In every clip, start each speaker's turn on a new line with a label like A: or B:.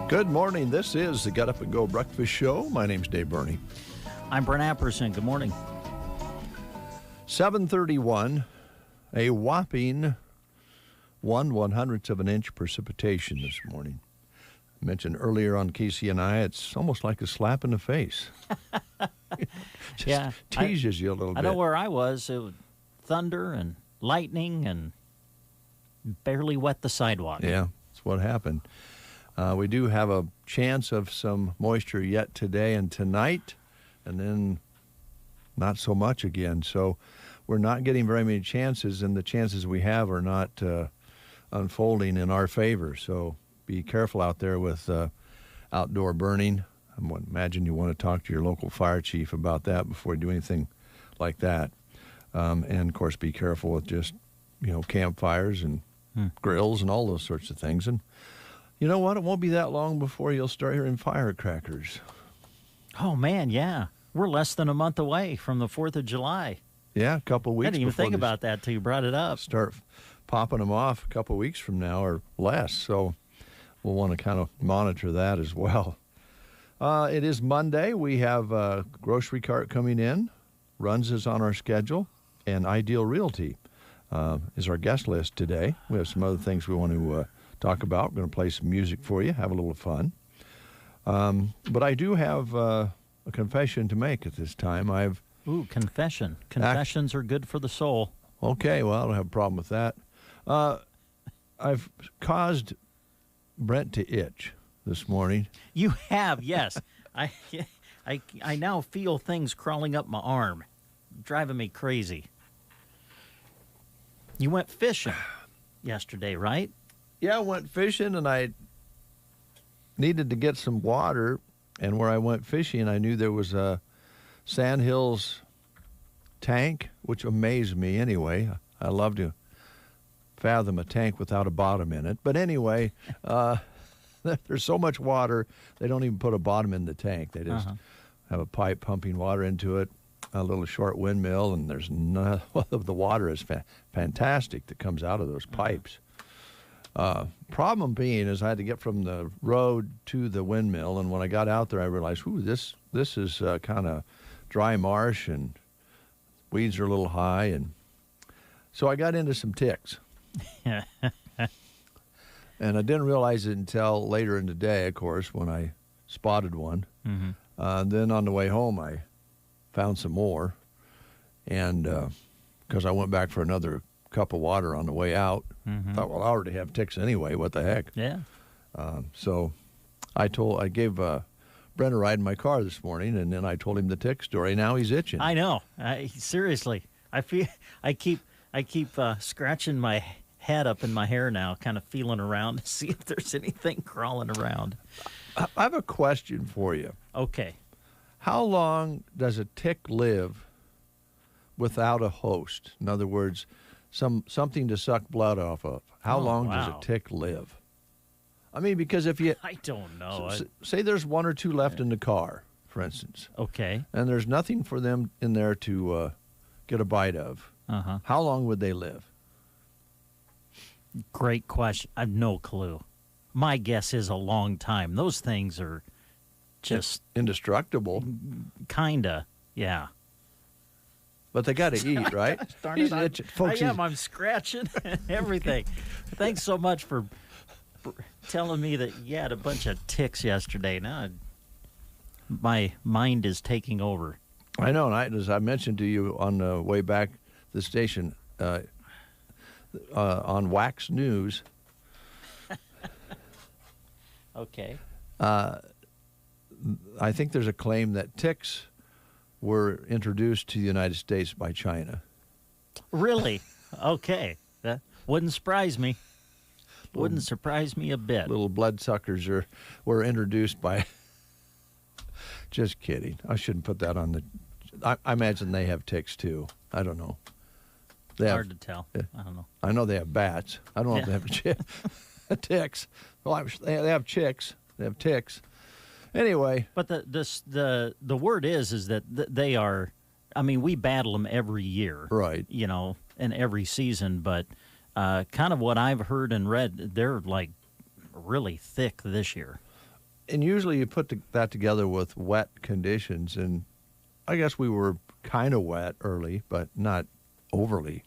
A: Good morning. This is the Get Up and Go Breakfast Show. My name's Dave Burney.
B: I'm Brent Apperson. Good morning.
A: 7:31, a whopping 1/100th of an inch precipitation this morning. I mentioned earlier on Casey and I, it's almost like a slap in the face. Just
B: yeah,
A: teases you a little bit.
B: I know where I was. It was thunder and lightning and barely wet the sidewalk.
A: Yeah, that's what happened. We do have a chance of some moisture yet today and tonight, and then not so much again. So we're not getting very many chances, and the chances we have are not unfolding in our favor. So be careful out there with outdoor burning. I would imagine you want to talk to your local fire chief about that before you do anything like that. And, of course, be careful with just, campfires and grills and all those sorts of things. And you know what? It won't be that long before you'll start hearing firecrackers.
B: Oh, man, yeah. We're less than a month away from the 4th of July.
A: Yeah, a couple of weeks.
B: I didn't even think about that till you brought it up.
A: Start popping them off a couple of weeks from now or less. So we'll want to kind of monitor that as well. It is Monday. We have a grocery cart coming in. Runs is on our schedule. And Ideal Realty is our guest list today. We have some other things we want to talk about. We're going to play some music for you, have a little fun. But I do have a confession to make at this time.
B: Ooh, confession. Confessions are good for the soul.
A: Okay, well, I don't have a problem with that. I've caused Brent to itch this morning.
B: You have, yes. I now feel things crawling up my arm, driving me crazy. You went fishing yesterday, right?
A: Yeah, I went fishing, and I needed to get some water. And where I went fishing, I knew there was a Sandhills tank, which amazed me anyway. I love to fathom a tank without a bottom in it. But anyway, there's so much water, they don't even put a bottom in the tank. They just have a pipe pumping water into it, a little short windmill, and there's none of the water is fantastic that comes out of those pipes. Problem being is I had to get from the road to the windmill, and when I got out there, I realized, this is kind of dry marsh, and weeds are a little high, and so I got into some ticks. And I didn't realize it until later in the day, of course, when I spotted one. Then on the way home, I found some more, and because I went back for another cup of water on the way out. Thought, well, I already have ticks anyway. What the heck?
B: Yeah.
A: So I gave Brent a ride in my car this morning, and then I told him the tick story. Now he's itching.
B: I know. Seriously, I keep scratching my head up in my hair now, kind of feeling around to see if there's anything crawling around.
A: I have a question for you.
B: Okay.
A: How long does a tick live without a host? In other words, something to suck blood off of. How long does a tick live? I mean, because if you...
B: I don't know.
A: Say there's one or two left in the car, for instance.
B: Okay.
A: And there's nothing for them in there to get a bite of. How long would they live?
B: Great question. I have no clue. My guess is a long time. Those things are just...
A: indestructible.
B: Kinda, yeah.
A: but they got to eat, right?
B: Darn
A: He's
B: it, I'm-
A: itching. Folks,
B: I am. I'm scratching and everything. Thanks so much for telling me that you had a bunch of ticks yesterday. Now my mind is taking over.
A: I know, and as I mentioned to you on the way back to the station, on Wax News,
B: Okay.
A: I think there's a claim that ticks were introduced to the United States by China.
B: Really? Okay. That wouldn't surprise me. Wouldn't surprise me a bit.
A: Little bloodsuckers were introduced by. Just kidding. I shouldn't put that on the. I imagine they have ticks too. I don't know. They
B: Hard
A: have,
B: to tell. I don't know.
A: I know they have bats. I don't know if they have ticks. Well, they have chicks. They have ticks. Anyway,
B: But the word is that they are. I mean, we battle them every year,
A: right.
B: you know, and every season. But kind of what I've heard and read, they're like really thick this year.
A: And usually you put that together with wet conditions, and I guess we were kind of wet early, but not overly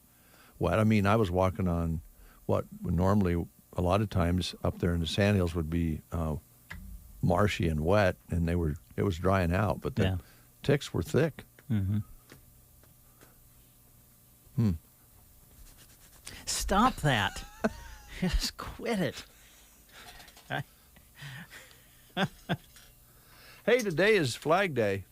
A: wet. I mean, I was walking on what would normally a lot of times up there in the sandhills would be marshy and wet, and it was drying out, but the ticks were thick.
B: Mm-hmm. Stop that! Just quit it.
A: Hey, today is Flag Day.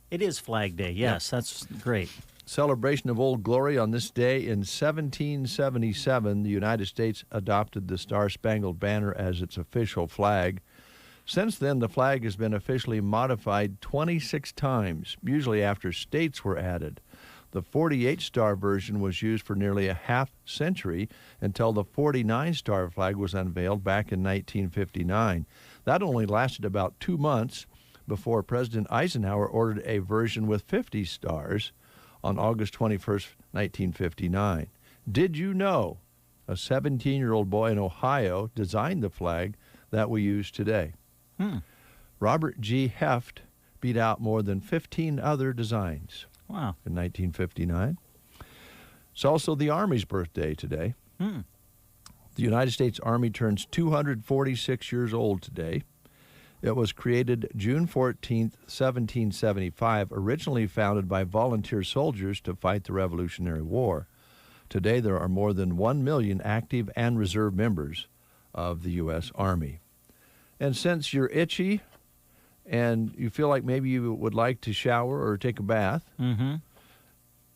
B: It is Flag Day. Yes, that's great.
A: Celebration of Old Glory. On this day in 1777, the United States adopted the Star-Spangled Banner as its official flag. Since then, the flag has been officially modified 26 times, usually after states were added. The 48-star version was used for nearly a half century until the 49-star flag was unveiled back in 1959. That only lasted about 2 months before President Eisenhower ordered a version with 50 stars on August 21st, 1959. Did you know a 17-year-old boy in Ohio designed the flag that we use today? Robert G. Heft beat out more than 15 other designs.
B: Wow.
A: In 1959. It's also the Army's birthday today. The United States Army turns 246 years old today. It was created June 14th, 1775, originally founded by volunteer soldiers to fight the Revolutionary War. Today there are more than 1 million active and reserve members of the U.S. Army. And since you're itchy and you feel like maybe you would like to shower or take a bath,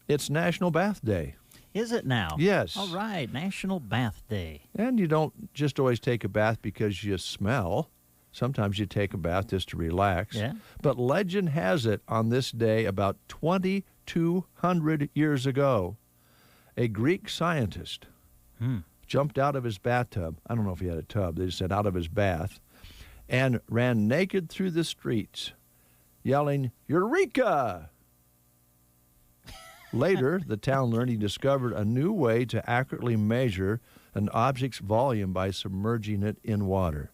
A: it's National Bath Day.
B: Is it now?
A: Yes.
B: All right, National Bath Day.
A: And you don't just always take a bath because you smell. Sometimes you take a bath just to relax.
B: Yeah.
A: But legend has it on this day about 2,200 years ago, a Greek scientist jumped out of his bathtub. I don't know if he had a tub. They just said out of his bath. And ran naked through the streets, yelling, "Eureka!" Later, the town learned he discovered a new way to accurately measure an object's volume by submerging it in water.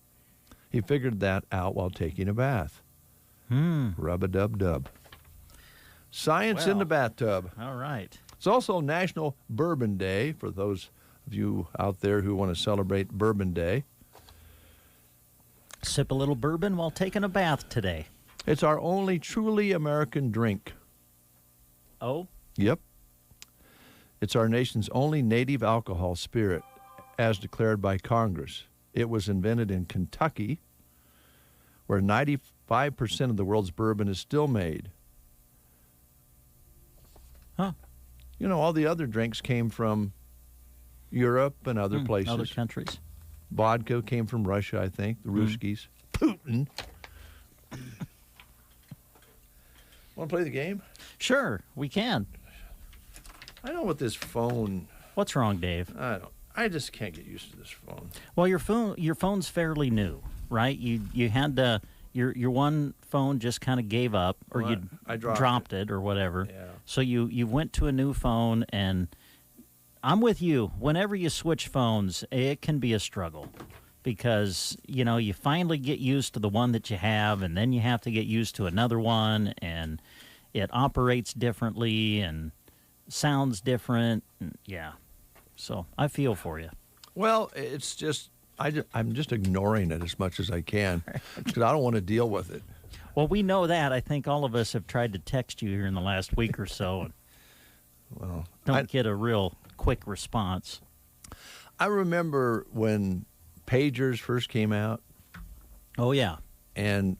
A: He figured that out while taking a bath. Rub-a-dub-dub. Science in the bathtub.
B: All right.
A: It's also National Bourbon Day for those of you out there who want to celebrate Bourbon Day.
B: Sip a little bourbon while taking a bath today.
A: It's our only truly American drink.
B: Oh?
A: Yep. It's our nation's only native alcohol spirit, as declared by Congress. It was invented in Kentucky, where 95% of the world's bourbon is still made.
B: Huh.
A: You know, all the other drinks came from Europe and other places.
B: Other countries.
A: Vodka came from Russia, I think, the Ruskies. Putin. Want to play the game?
B: Sure, we can.
A: I know with this phone,
B: What's wrong, Dave?
A: I just can't get used to this phone.
B: Well, your phone's fairly new, right? You had your one phone just kind of gave up, or
A: Well,
B: you
A: I dropped
B: dropped it or whatever.
A: Yeah.
B: So you went to a new phone, and I'm with you. Whenever you switch phones, it can be a struggle because, you know, you finally get used to the one that you have, and then you have to get used to another one, and it operates differently, and sounds different. Yeah. So I feel for you.
A: Well, it's just I'm just ignoring it as much as I can because I don't want to deal with it.
B: Well, we know that. I think all of us have tried to text you here in the last week or so and
A: Well,
B: don't get a real quick response.
A: I remember when pagers first came out,
B: Oh, yeah.
A: and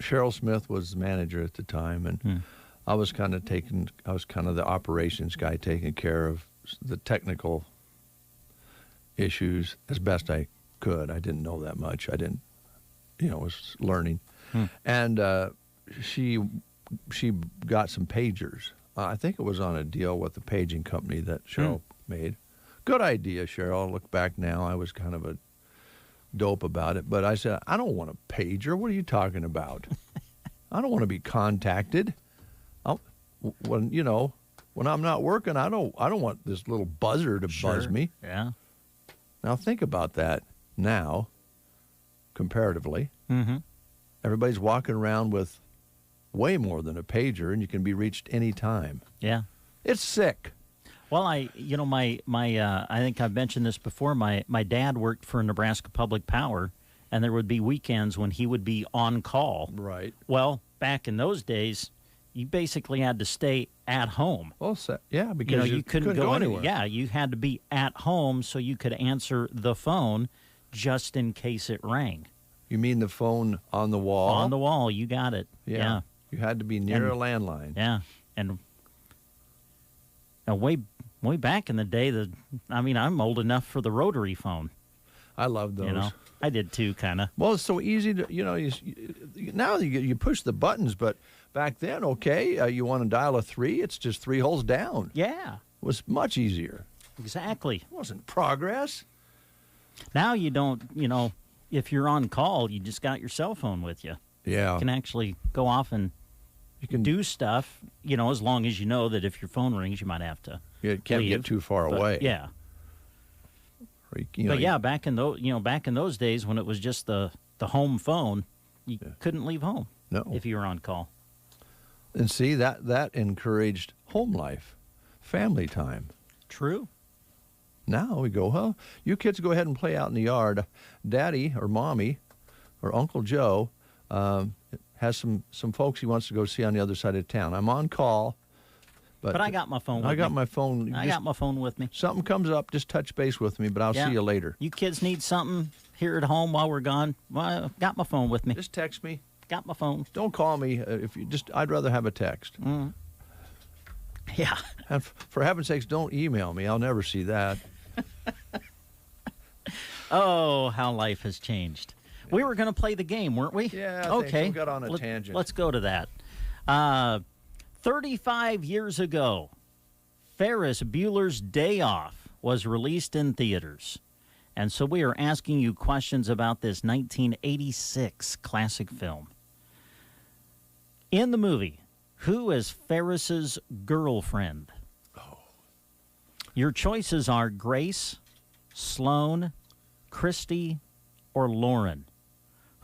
A: Cheryl Smith was the manager at the time, and I was kind of the operations guy taking care of the technical issues as best I could. I didn't know that much. I didn't, was learning. And she got some pagers. I think it was on a deal with the paging company that Cheryl made. Good idea, Cheryl. I look back now, I was kind of a dope about it, but I said, I don't want a pager. What are you talking about? I don't want to be contacted. When I'm not working, I don't want this little buzzer to buzz me.
B: Yeah.
A: Now think about that now, comparatively.
B: Mm-hmm.
A: Everybody's walking around with way more than a pager, and you can be reached any time.
B: Yeah.
A: It's sick.
B: Well, I think I've mentioned this before. My dad worked for Nebraska Public Power, and there would be weekends when he would be on call.
A: Right.
B: Well, back in those days, you basically had to stay at home.
A: Well, yeah, because
B: you couldn't go
A: anywhere.
B: Yeah, you had to be at home so you could answer the phone just in case it rang.
A: You mean the phone on the wall?
B: On the wall, you got it. Yeah.
A: You had to be near a landline.
B: Yeah, and way back in the day, I'm old enough for the rotary phone.
A: I love those.
B: I did too, kind of.
A: Well, it's so easy to, now you push the buttons, but back then, you want to dial a 3, it's just 3 holes down.
B: Yeah.
A: It was much easier.
B: Exactly.
A: It wasn't progress.
B: Now you don't, if you're on call, you just got your cell phone with you.
A: Yeah.
B: You can actually go off and you can do stuff, as long as you know that if your phone rings, you might have to
A: You can't
B: leave.
A: get too far away.
B: Yeah.
A: Or
B: back in those days when it was just the home phone, you couldn't leave home.
A: No.
B: If you were on call.
A: And see, that encouraged home life, family time.
B: True.
A: Now we go, well, you kids go ahead and play out in the yard. Daddy or Mommy or Uncle Joe has some folks he wants to go see on the other side of town. I'm on call.
B: But I got my phone with me.
A: I got my phone.
B: I got my phone with me.
A: Something comes up, just touch base with me, but I'll see you later.
B: You kids need something here at home while we're gone? Well, I got my phone with me.
A: Just text me.
B: Got my phone.
A: Don't call me I'd rather have a text.
B: Yeah.
A: And for heaven's sakes, don't email me. I'll never see that.
B: Oh, how life has changed. We were going to play the game, weren't we?
A: Yeah,
B: okay.
A: We got on a tangent.
B: Let's go to that. 35 years ago, Ferris Bueller's Day Off was released in theaters. And so we are asking you questions about this 1986 classic film. In the movie, who is Ferris's girlfriend?
A: Oh.
B: Your choices are Grace, Sloane, Christy, or Lauren.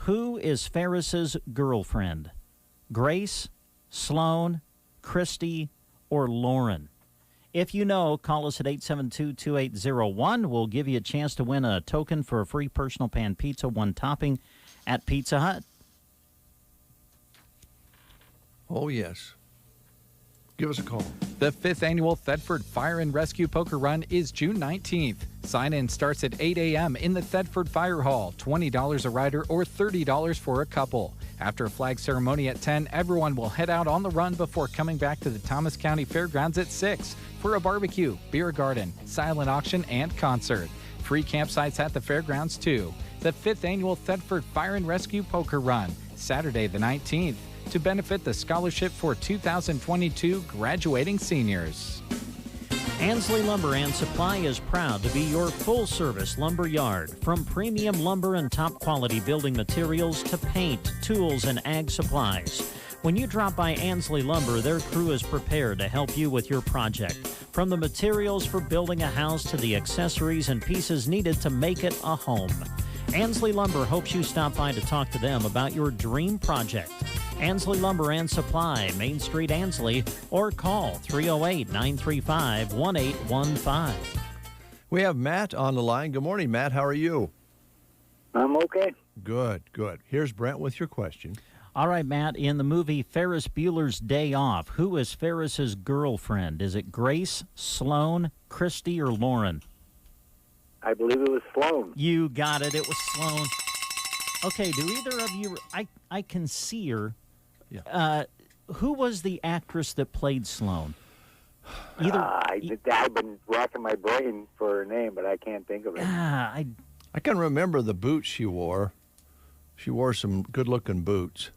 B: Who is Ferris's girlfriend? Grace, Sloane, Christy, or Lauren? If you know, call us at 872-2801. We'll give you a chance to win a token for a free personal pan pizza, 1 topping, at Pizza Hut.
A: Oh, yes. Give us a call.
C: The 5th annual Thetford Fire and Rescue Poker Run is June 19th. Sign-in starts at 8 a.m. in the Thetford Fire Hall, $20 a rider or $30 for a couple. After a flag ceremony at 10, everyone will head out on the run before coming back to the Thomas County Fairgrounds at 6 for a barbecue, beer garden, silent auction, and concert. Free campsites at the fairgrounds, too. The 5th annual Thetford Fire and Rescue Poker Run, Saturday the 19th, to benefit the scholarship for 2022 graduating seniors.
B: Ansley Lumber and Supply is proud to be your full-service lumber yard. From premium lumber and top-quality building materials to paint, tools, and ag supplies. When you drop by Ansley Lumber, their crew is prepared to help you with your project. From the materials for building a house to the accessories and pieces needed to make it a home. Ansley Lumber hopes you stop by to talk to them about your dream project. Ansley Lumber and Supply, Main Street, Ansley, or call 308-935-1815.
A: We have Matt on the line. Good morning, Matt. How are you?
D: I'm okay.
A: Good, good. Here's Brent with your question.
B: All right, Matt, in the movie Ferris Bueller's Day Off, who is Ferris's girlfriend? Is it Grace, Sloane, Christy, or Lauren?
D: I believe it was Sloan.
B: You got it. It was Sloane. Okay, do either of you... I can see her.
A: Yeah.
B: Who was the actress that played Sloane?
D: I've been racking my brain for her name, but I can't think of it.
A: I can remember the boots she wore. She wore some good-looking boots.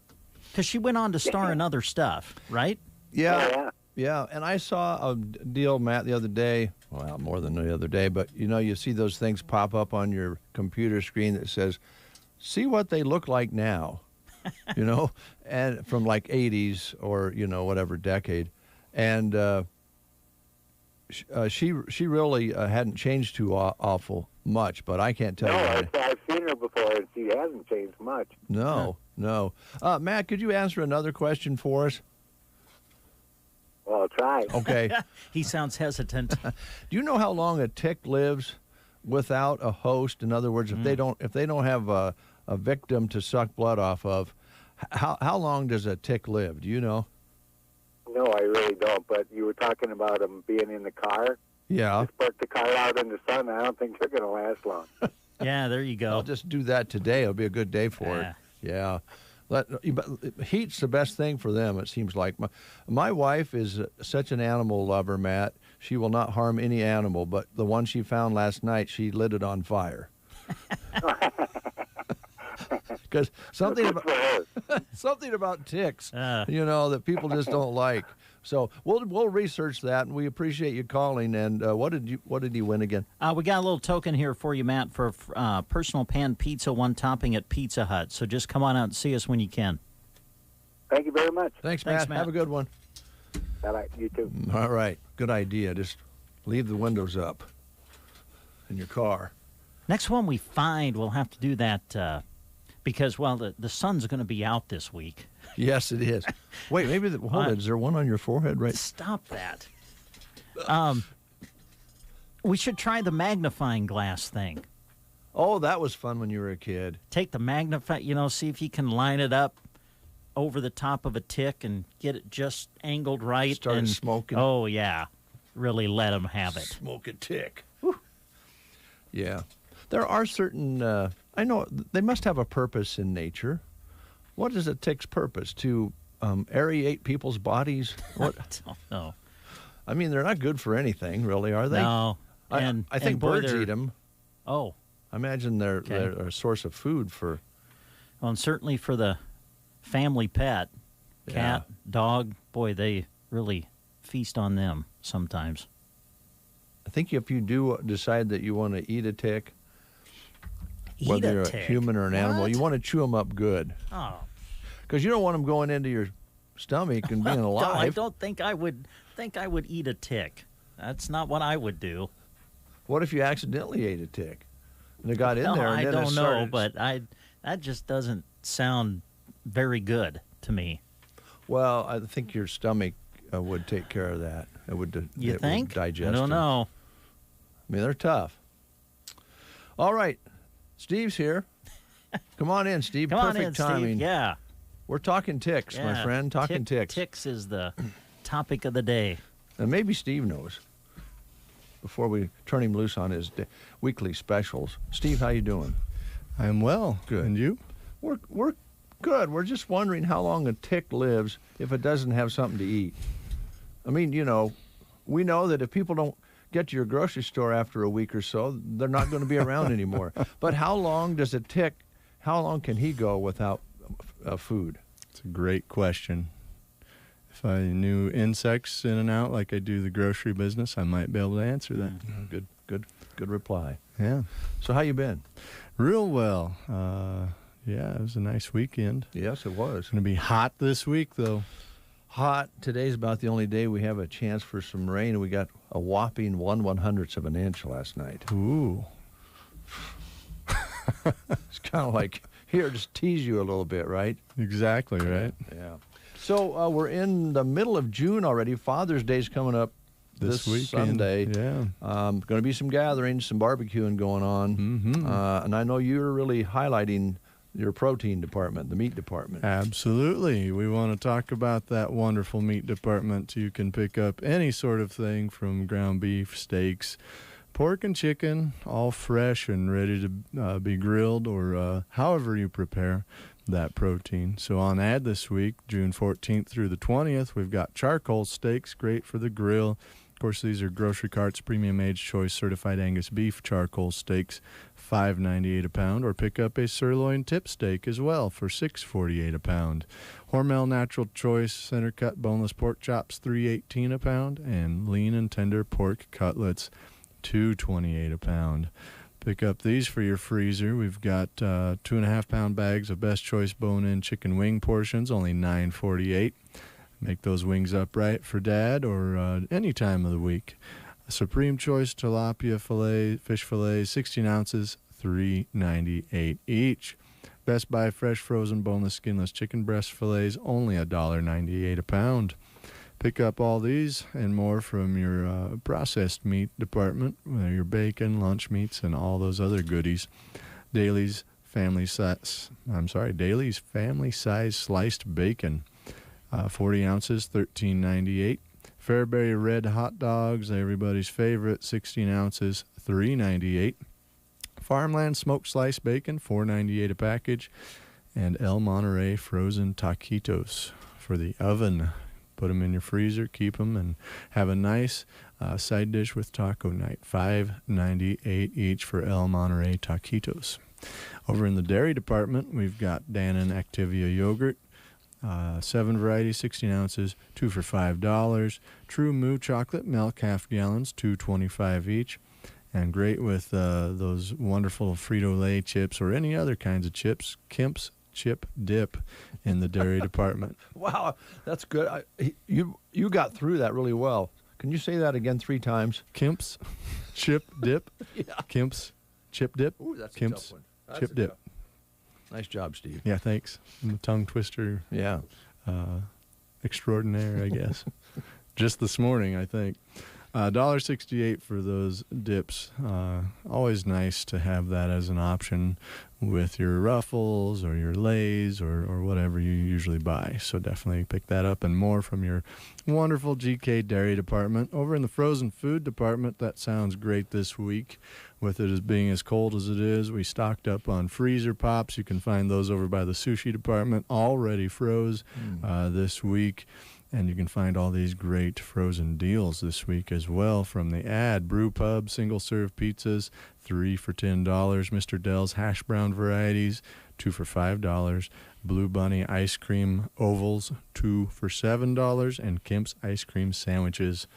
B: Because she went on to star in other stuff, right?
A: Yeah. Yeah, and I saw a deal, Matt, the other day. Well, more than the other day, but you see those things pop up on your computer screen that says, "See what they look like now," and from like 80s or whatever decade, and she really hadn't changed too awful much, but I can't tell you.
D: I've seen her before, and she hasn't changed much.
A: No. Matt, could you answer another question for us?
D: Well, I'll try.
A: Okay.
B: He sounds hesitant.
A: Do you know how long a tick lives without a host? In other words, if they don't have a victim to suck blood off of, how long does a tick live? Do you know?
D: No, I really don't. But you were talking about them being in the car.
A: Yeah.
D: Just park the car out in the sun. I don't think they're going to last long.
B: Yeah, there you go.
A: I'll just do that today. It'll be a good day for it. Yeah. Heat's the best thing for them, it seems like. My wife is such an animal lover, Matt. She will not harm any animal, but the one she found last night, she lit it on fire. Because something about ticks, that people just don't like. So we'll research that, and we appreciate you calling. And what did he win again?
B: We got a little token here for you, Matt, for personal pan pizza, one topping at Pizza Hut. So just come on out and see us when you can.
D: Thank you very much.
A: Thanks, Matt. Have a good one.
D: Bye-bye. You too.
A: All right. Good idea. Just leave the windows up in your car.
B: Next one we find, we'll have to do that because, the sun's going to be out this week.
A: Yes, it is. Wait, maybe hold on. Is there one on your forehead right?
B: Stop that. We should try the magnifying glass thing.
A: Oh, that was fun when you were a kid.
B: Take the see if you can line it up over the top of a tick and get it just angled right.
A: Start smoking.
B: Oh, yeah. Really let them have it.
A: Smoke a tick. Whew. Yeah. There are certain, I know they must have a purpose in nature. What is a tick's purpose? To aerate people's bodies? What?
B: I don't know.
A: I mean, they're not good for anything, really, are they?
B: No.
A: I think birds eat them.
B: Oh.
A: I imagine they're a source of food for...
B: Well, and certainly for the family pet, cat, dog, boy, they really feast on them sometimes.
A: I think if you do decide that you want to eat a tick, whether you're a human or an animal, you want to chew them up good.
B: Oh.
A: Because you don't want them going into your stomach and being alive.
B: I don't think I would eat a tick. That's not what I would do.
A: What if you accidentally ate a tick and it got in there? And
B: I
A: then
B: don't
A: it
B: know,
A: started...
B: but that just doesn't sound very good to me.
A: Well, I think your stomach would take care of that. It would.
B: You think?
A: Would digest.
B: I don't know.
A: I mean, they're tough. All right, Steve's here. Come on in, Steve.
B: Come
A: Perfect
B: on in,
A: timing.
B: Steve. Yeah.
A: We're talking ticks, my friend. Talking ticks.
B: Ticks is the topic of the day.
A: And maybe Steve knows. Before we turn him loose on his weekly specials, Steve, how you doing?
E: I'm well.
A: Good.
E: And you?
A: We're good. We're just wondering how long a tick lives if it doesn't have something to eat. I mean, we know that if people don't get to your grocery store after a week or so, they're not going to be around anymore. But how long can he go without food?
E: It's a great question. If I knew insects in and out like I do the grocery business, I might be able to answer that.
A: Good reply.
E: Yeah.
A: So how you been?
E: Real well. It was a nice weekend.
A: Yes, it was.
E: It's going to be hot this week, though.
A: Hot. Today's about the only day we have a chance for some rain, and we got a whopping 1/100th of an inch last night.
E: Ooh.
A: It's kind of like, here, just tease you a little bit, right?
E: Exactly, right?
A: Yeah. So we're in the middle of June already. Father's Day's coming up this
E: weekend.
A: Sunday.
E: Yeah.
A: Going to be some gatherings, some barbecuing going on.
E: Mm-hmm.
A: And I know you're really highlighting your protein department, the meat department.
E: Absolutely. We want to talk about that wonderful meat department. You can pick up any sort of thing from ground beef, steaks, pork and chicken, all fresh and ready to be grilled or however you prepare that protein. So on ad this week, June 14th through the 20th, we've got charcoal steaks, great for the grill. Of course, these are Grocery Cart's Premium Age Choice Certified Angus Beef charcoal steaks, $5.98 a pound, or pick up a sirloin tip steak as well for $6.48 a pound. Hormel Natural Choice Center Cut Boneless Pork Chops, $3.18 a pound, and lean and tender pork cutlets, $2.28 a pound. Pick up these for your freezer. We've got 2.5 pound bags of Best Choice bone-in chicken wing portions, only $9.48. Make those wings upright for Dad or any time of the week. A Supreme Choice tilapia fillet, fish fillet, 16 ounces, $3.98 each. Best Buy fresh frozen boneless skinless chicken breast fillets, only $1.98 a pound. Pick up all these and more from your processed meat department, your bacon, lunch meats, and all those other goodies. Daly's family size sliced bacon, 40 ounces, $13.98. Fairbury red hot dogs, everybody's favorite, 16 ounces, $3.98. Farmland smoked sliced bacon, $4.98 a package. And El Monterey frozen taquitos for the oven. Put them in your freezer, keep them, and have a nice side dish with taco night. $5.98 each for El Monterey taquitos. Over in the dairy department, we've got Dannon Activia yogurt, 7 varieties, 16 ounces, 2 for $5. True Moo chocolate milk, half gallons, $2.25 each. And great with those wonderful Frito-Lay chips or any other kinds of chips, Kemp's Chip Dip in the dairy department.
A: Wow, that's good. You got through that really well. Can you say that again 3 times?
E: Kemp's Chip Dip.
A: Yeah.
E: Kemp's Chip Dip.
A: Ooh, that's
E: Kemp's
A: a tough one. That's
E: Chip
A: a
E: Dip.
A: tough- Nice job, Steve.
E: Yeah, thanks. I'm a tongue twister
A: Yeah.
E: extraordinaire, I guess. Just this morning, I think. $1.68 for those dips. Always nice to have that as an option with your Ruffles or your Lays or whatever you usually buy. So definitely pick that up and more from your wonderful GK Dairy department. Over in the frozen food department, that sounds great this week. With it as being as cold as it is, we stocked up on freezer pops. You can find those over by the sushi department, already froze this week. And you can find all these great frozen deals this week as well from the ad. Brew Pub single-serve pizzas, 3 for $10. Mr. Dell's hash brown varieties, 2 for $5. Blue Bunny ice cream ovals, 2 for $7. And Kemp's ice cream sandwiches,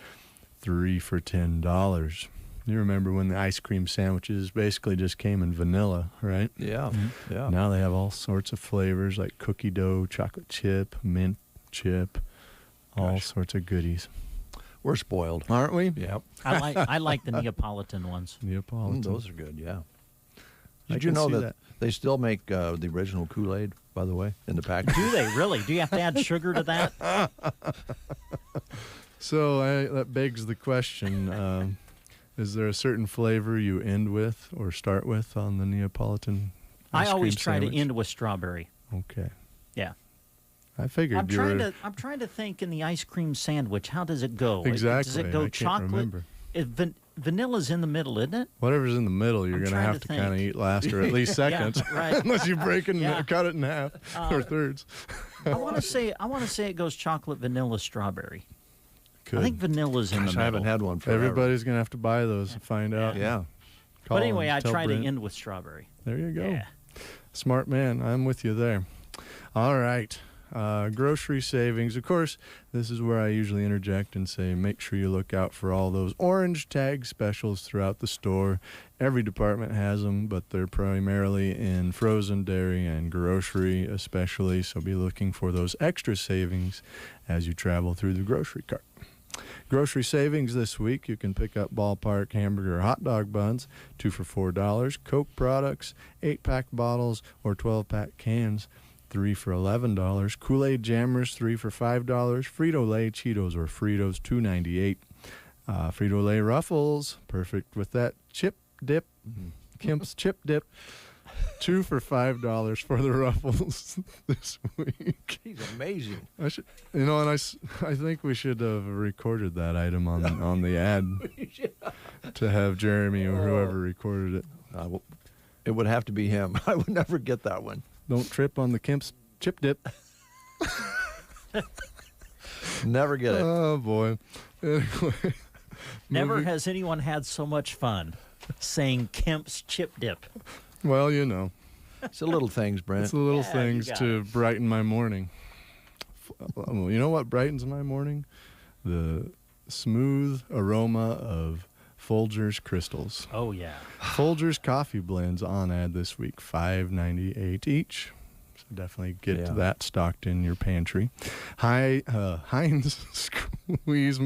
E: 3 for $10. You remember when the ice cream sandwiches basically just came in vanilla, right?
A: Yeah.
B: Mm-hmm.
A: Yeah.
E: Now they have all sorts of flavors like cookie dough, chocolate chip, mint chip, all sorts of goodies.
A: We're spoiled.
E: Aren't we?
A: Yep.
B: I like the Neapolitan ones.
E: Neapolitan.
A: Those are good, yeah.
E: I
A: Did you
E: can
A: know
E: see
A: that they still make the original Kool-Aid, by the way, in the package?
B: Do they really? Do you have to add sugar to that?
E: So that begs the question, is there a certain flavor you end with or start with on the Neapolitan
B: I
E: ice
B: always
E: cream
B: try
E: sandwich?
B: to end with strawberry.
E: Okay.
B: Yeah.
E: I figured
B: I'm
E: you were...
B: trying to think in the ice cream sandwich. How does it go?
E: Exactly.
B: Does it go
E: I can't
B: chocolate?
E: remember.
B: Vanilla's in the middle, isn't it?
E: Whatever's in the middle, you're
B: I'm
E: going to
B: trying
E: have
B: to
E: to kind of
B: think.
E: eat last or at least second.
B: Yeah, right.
E: Unless you break it and
B: Yeah.
E: cut it in half or thirds.
B: I want to say it goes chocolate, vanilla, strawberry.
E: Could.
B: I think vanilla's in the
A: Gosh,
B: middle.
A: I haven't had one forever.
E: Everybody's going to have to buy those and find out.
A: Yeah.
E: Call
B: But anyway,
E: and
B: I
E: tell
B: try
E: Brent.
B: to end with strawberry.
E: There you go.
B: Yeah.
E: Smart man. I'm with you there. All right. Grocery savings. Of course, this is where I usually interject and say make sure you look out for all those orange tag specials throughout the store. Every department has them, but they're primarily in frozen dairy and grocery especially, so be looking for those extra savings as you travel through the grocery cart. Grocery savings this week. You can pick up Ballpark hamburger or hot dog buns, 2 for $4. Coke products, 8-pack bottles or 12-pack cans, 3 for $11. Kool-Aid jammers, 3 for $5. Frito-Lay Cheetos or Fritos, $2.98. Frito-Lay Ruffles, perfect with that chip dip. Kemp's chip dip, 2 for $5 for the Ruffles this week.
A: He's amazing.
E: I should, and I think we should have recorded that item on the ad to have Jeremy or whoever recorded it.
A: It would have to be him. I would never get that one.
E: Don't trip on the Kemp's chip dip.
A: Never get it.
E: Oh boy. Anyway,
B: Never has anyone had so much fun saying Kemp's chip dip.
E: well, you know,
A: It's the little things, Brent.
E: it's the little
B: Yeah, you
E: things
B: got
E: to brighten my morning. You know what brightens my morning? The smooth aroma of Folgers crystals.
B: Oh, yeah.
E: Folgers coffee blends on ad this week, $5.98 each. So definitely get that stocked in your pantry. Heinz squeeze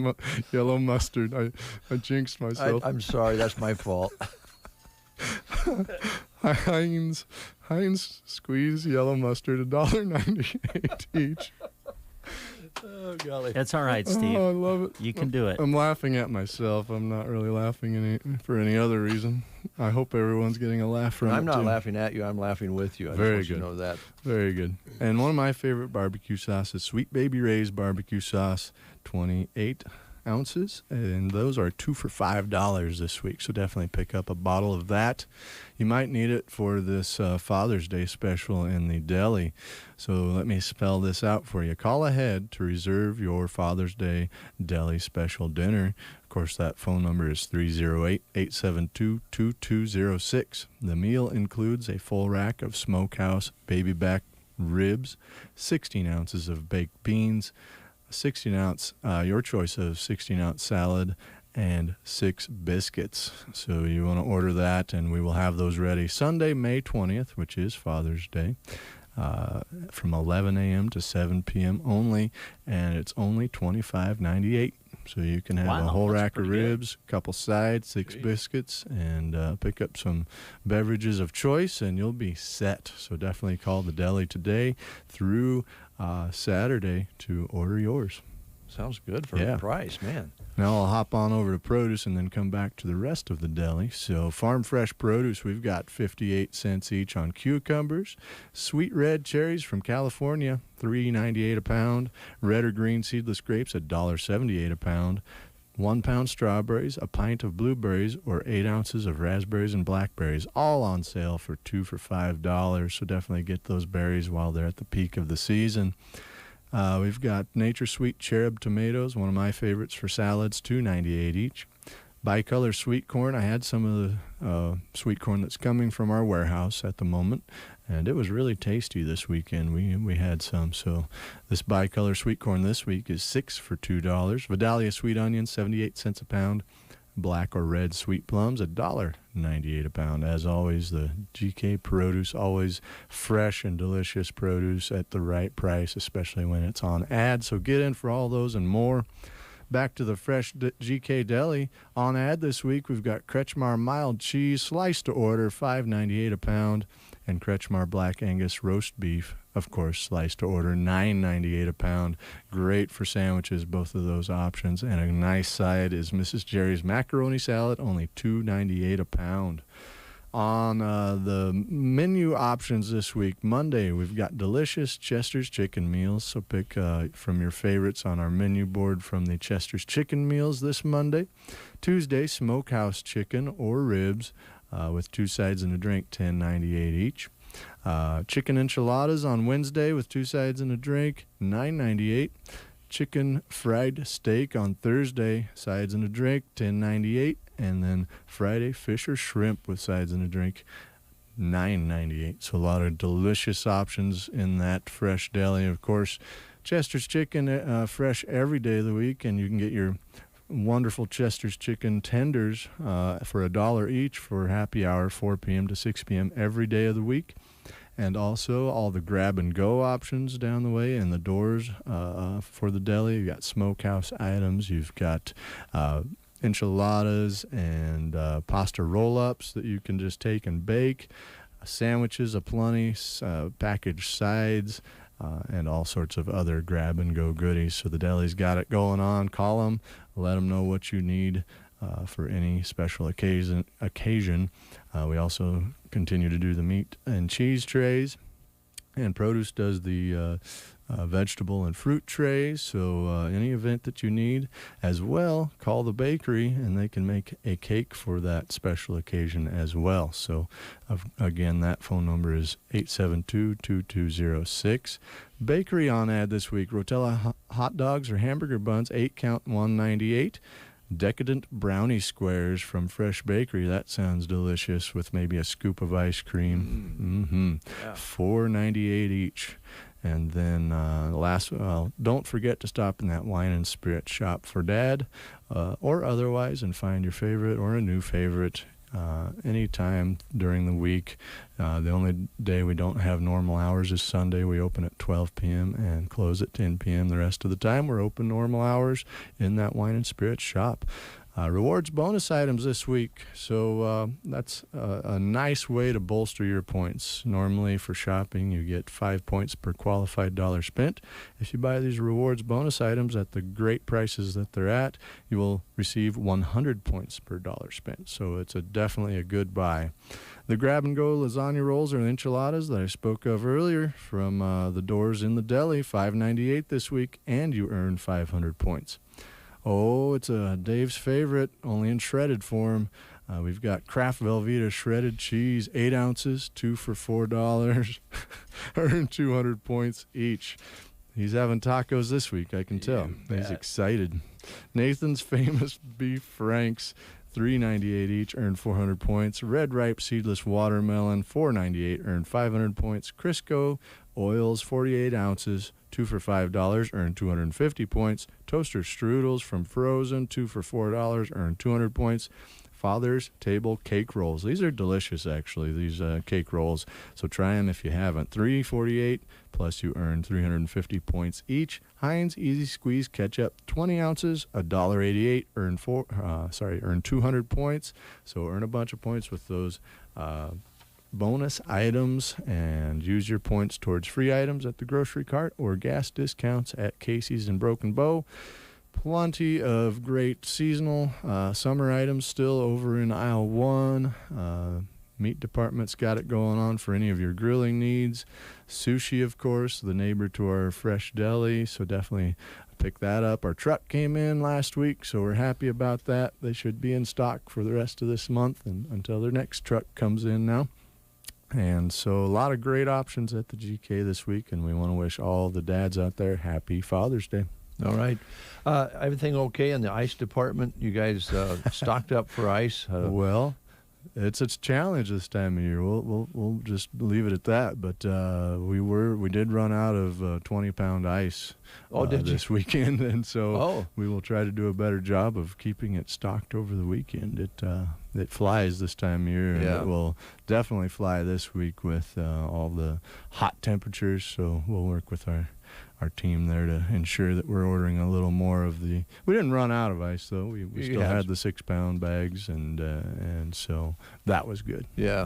E: yellow mustard. I jinxed myself.
A: I'm sorry. That's my fault.
E: Heinz squeeze yellow mustard, $1.98 each.
A: Oh, golly.
B: It's all right, Steve.
E: Oh, I love it.
B: You can do it.
E: I'm laughing at myself. I'm not really laughing for any other reason. I hope everyone's getting a laugh from it
A: I'm not
E: too.
A: laughing at you. I'm laughing with you. I
E: Very
A: just want
E: good.
A: you to know that.
E: Very good. And one of my favorite barbecue sauces, Sweet Baby Ray's barbecue sauce, 28 ounces. And those are 2 for $5 this week. So definitely pick up a bottle of that. You might need it for this Father's Day special in the deli. So let me spell this out for you. Call ahead to reserve your Father's Day deli special dinner. Of course, that phone number is 308-872-2206. The meal includes a full rack of smokehouse baby back ribs, 16 ounces of baked beans, 16-ounce, your choice of 16-ounce salad, and 6 biscuits. So you want to order that, and we will have those ready Sunday, May 20th, which is Father's Day, from 11 a.m. to 7 p.m. only, and it's only $25.98. So you can have a whole
B: that's
E: rack of
B: pretty good.
E: ribs, a couple sides, 6 biscuits, and pick up some beverages of choice, and you'll be set. So definitely call the deli today through Saturday to order yours.
A: Sounds good for
E: Yeah.
A: the price, man.
E: Now I'll hop on over to produce and then come back to the rest of the deli. So farm fresh produce, we've got 58 cents each on cucumbers. Sweet red cherries from California, $3.98 a pound. Red or green seedless grapes, $1.78 a pound. 1 pound strawberries, a pint of blueberries, or 8 ounces of raspberries and blackberries, all on sale for 2 for $5. So definitely get those berries while they're at the peak of the season. We've got Nature Sweet Cherub tomatoes, one of my favorites for salads, $2.98 each. Bicolor sweet corn. I had some of the sweet corn that's coming from our warehouse at the moment, and it was really tasty this weekend. We had some. So this bicolor sweet corn this week is 6 for $2. Vidalia sweet onions, 78 cents a pound. Black or red sweet plums, $1.98 a pound. As always, the GK produce, always fresh and delicious produce at the right price, especially when it's on ad. So get in for all those and more. Back to the fresh GK Deli. On ad this week, we've got Kretschmar mild cheese, sliced to order, $5.98 a pound. And Kretschmar Black Angus roast beef, of course, sliced to order, $9.98 a pound. Great for sandwiches, both of those options. And a nice side is Mrs. Jerry's macaroni salad, only $2.98 a pound. On the menu options this week, Monday, we've got delicious Chester's chicken meals. So pick from your favorites on our menu board from the Chester's chicken meals this Monday. Tuesday, smokehouse chicken or ribs with 2 sides and a drink, $10.98 each. Chicken enchiladas on Wednesday with 2 sides and a drink, $9.98. Chicken fried steak on Thursday, sides and a drink, $10.98. And then Friday, fish or shrimp with sides and a drink, $9.98. So a lot of delicious options in that fresh deli. Of course, Chester's chicken fresh every day of the week, and you can get your wonderful Chester's chicken tenders for $1 each for happy hour, 4 p.m. to 6 p.m. every day of the week. and also all the grab-and-go options down the way and the doors for the deli. You've got smokehouse items. You've got enchiladas and pasta roll-ups that you can just take and bake, sandwiches aplenty, packaged sides, and all sorts of other grab-and-go goodies. So the deli's got it going on. Call them, let them know what you need for any special occasion. We also continue to do the meat and cheese trays, and produce does the vegetable and fruit trays. So any event that you need as well, call the bakery and they can make a cake for that special occasion as well. So again, that phone number is 872-2206. Bakery on ad this week: Rotella hot dogs or hamburger buns, 8 count, $1.98. Decadent brownie squares from Fresh Bakery. That sounds delicious with maybe a scoop of ice cream.
A: Yeah.
E: $4.98 each. And then don't forget to stop in that wine and spirit shop for Dad or otherwise and find your favorite or a new favorite anytime during the week. The only day we don't have normal hours is Sunday. We open at 12 p.m. and close at 10 p.m. The rest of the time we're open normal hours in that wine and spirit shop. Rewards bonus items this week, so that's a nice way to bolster your points. Normally for shopping you get 5 points per qualified dollar spent. If you buy these rewards bonus items at the great prices that they're at, you will receive 100 points per dollar spent, so it's definitely a good buy. The grab-and-go lasagna rolls or enchiladas that I spoke of earlier from the doors in the deli, $5.98 this week, and you earn 500 points. Oh, it's Dave's favorite, only in shredded form. We've got Kraft Velveeta shredded cheese, 8 ounces, 2 for $4. Earn 200 points each. He's having tacos this week, I can tell. He's excited. Nathan's Famous Beef Franks, $3.98 each, earn 400 points. Red Ripe Seedless Watermelon, $4.98, earn 500 points. Crisco Oils, 48 ounces, 2 for $5, earn 250 points. Toaster Strudels from Frozen, 2 for $4, earn 200 points. Father's Table Cake Rolls. These are delicious, actually, these cake rolls. So try them if you haven't. $3.48, plus you earn 350 points each. Heinz Easy Squeeze Ketchup, 20 ounces, $1.88, earn 200 points. So earn a bunch of points with those bonus items and use your points towards free items at the grocery cart or gas discounts at Casey's and Broken Bow. Plenty of great seasonal summer items still over in aisle 1. Meat department's got it going on for any of your grilling needs. Sushi, of course, the neighbor to our Fresh Deli, so definitely pick that up. Our truck came in last week, so we're happy about that. They should be in stock for the rest of this month and until their next truck comes in now. And so a lot of great options at the GK this week, and we want to wish all the dads out there happy Father's Day.
A: All right. Everything okay in the ice department? You guys stocked up for ice?
E: Well, it's a challenge this time of year. We'll just leave it at that. But we did run out of 20-pound ice this weekend, and so we will try to do a better job of keeping it stocked over the weekend. It flies this time of year, and it will definitely fly this week with all the hot temperatures. So we'll work with our team there to ensure that we're ordering a little more of the. We didn't run out of ice though. We still had the 6-pound bags, and so that was good.
A: Yeah.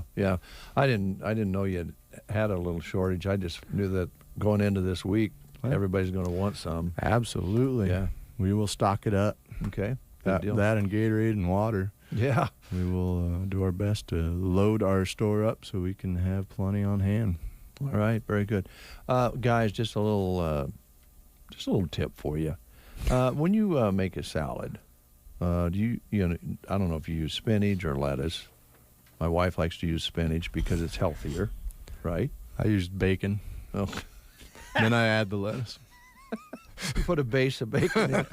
A: I didn't know you had a little shortage. I just knew that going into this week, everybody's going to want some.
E: Absolutely.
A: Yeah.
E: We will stock it up.
A: Okay.
E: That and Gatorade and water.
A: Yeah.
E: We will do our best to load our store up so we can have plenty on hand.
A: All right, very good, guys. Just a little tip for you. When you make a salad, do you I don't know if you use spinach or lettuce. My wife likes to use spinach because it's healthier, right?
E: I use bacon.
A: Oh,
E: then I add the lettuce.
A: you put a base of bacon in.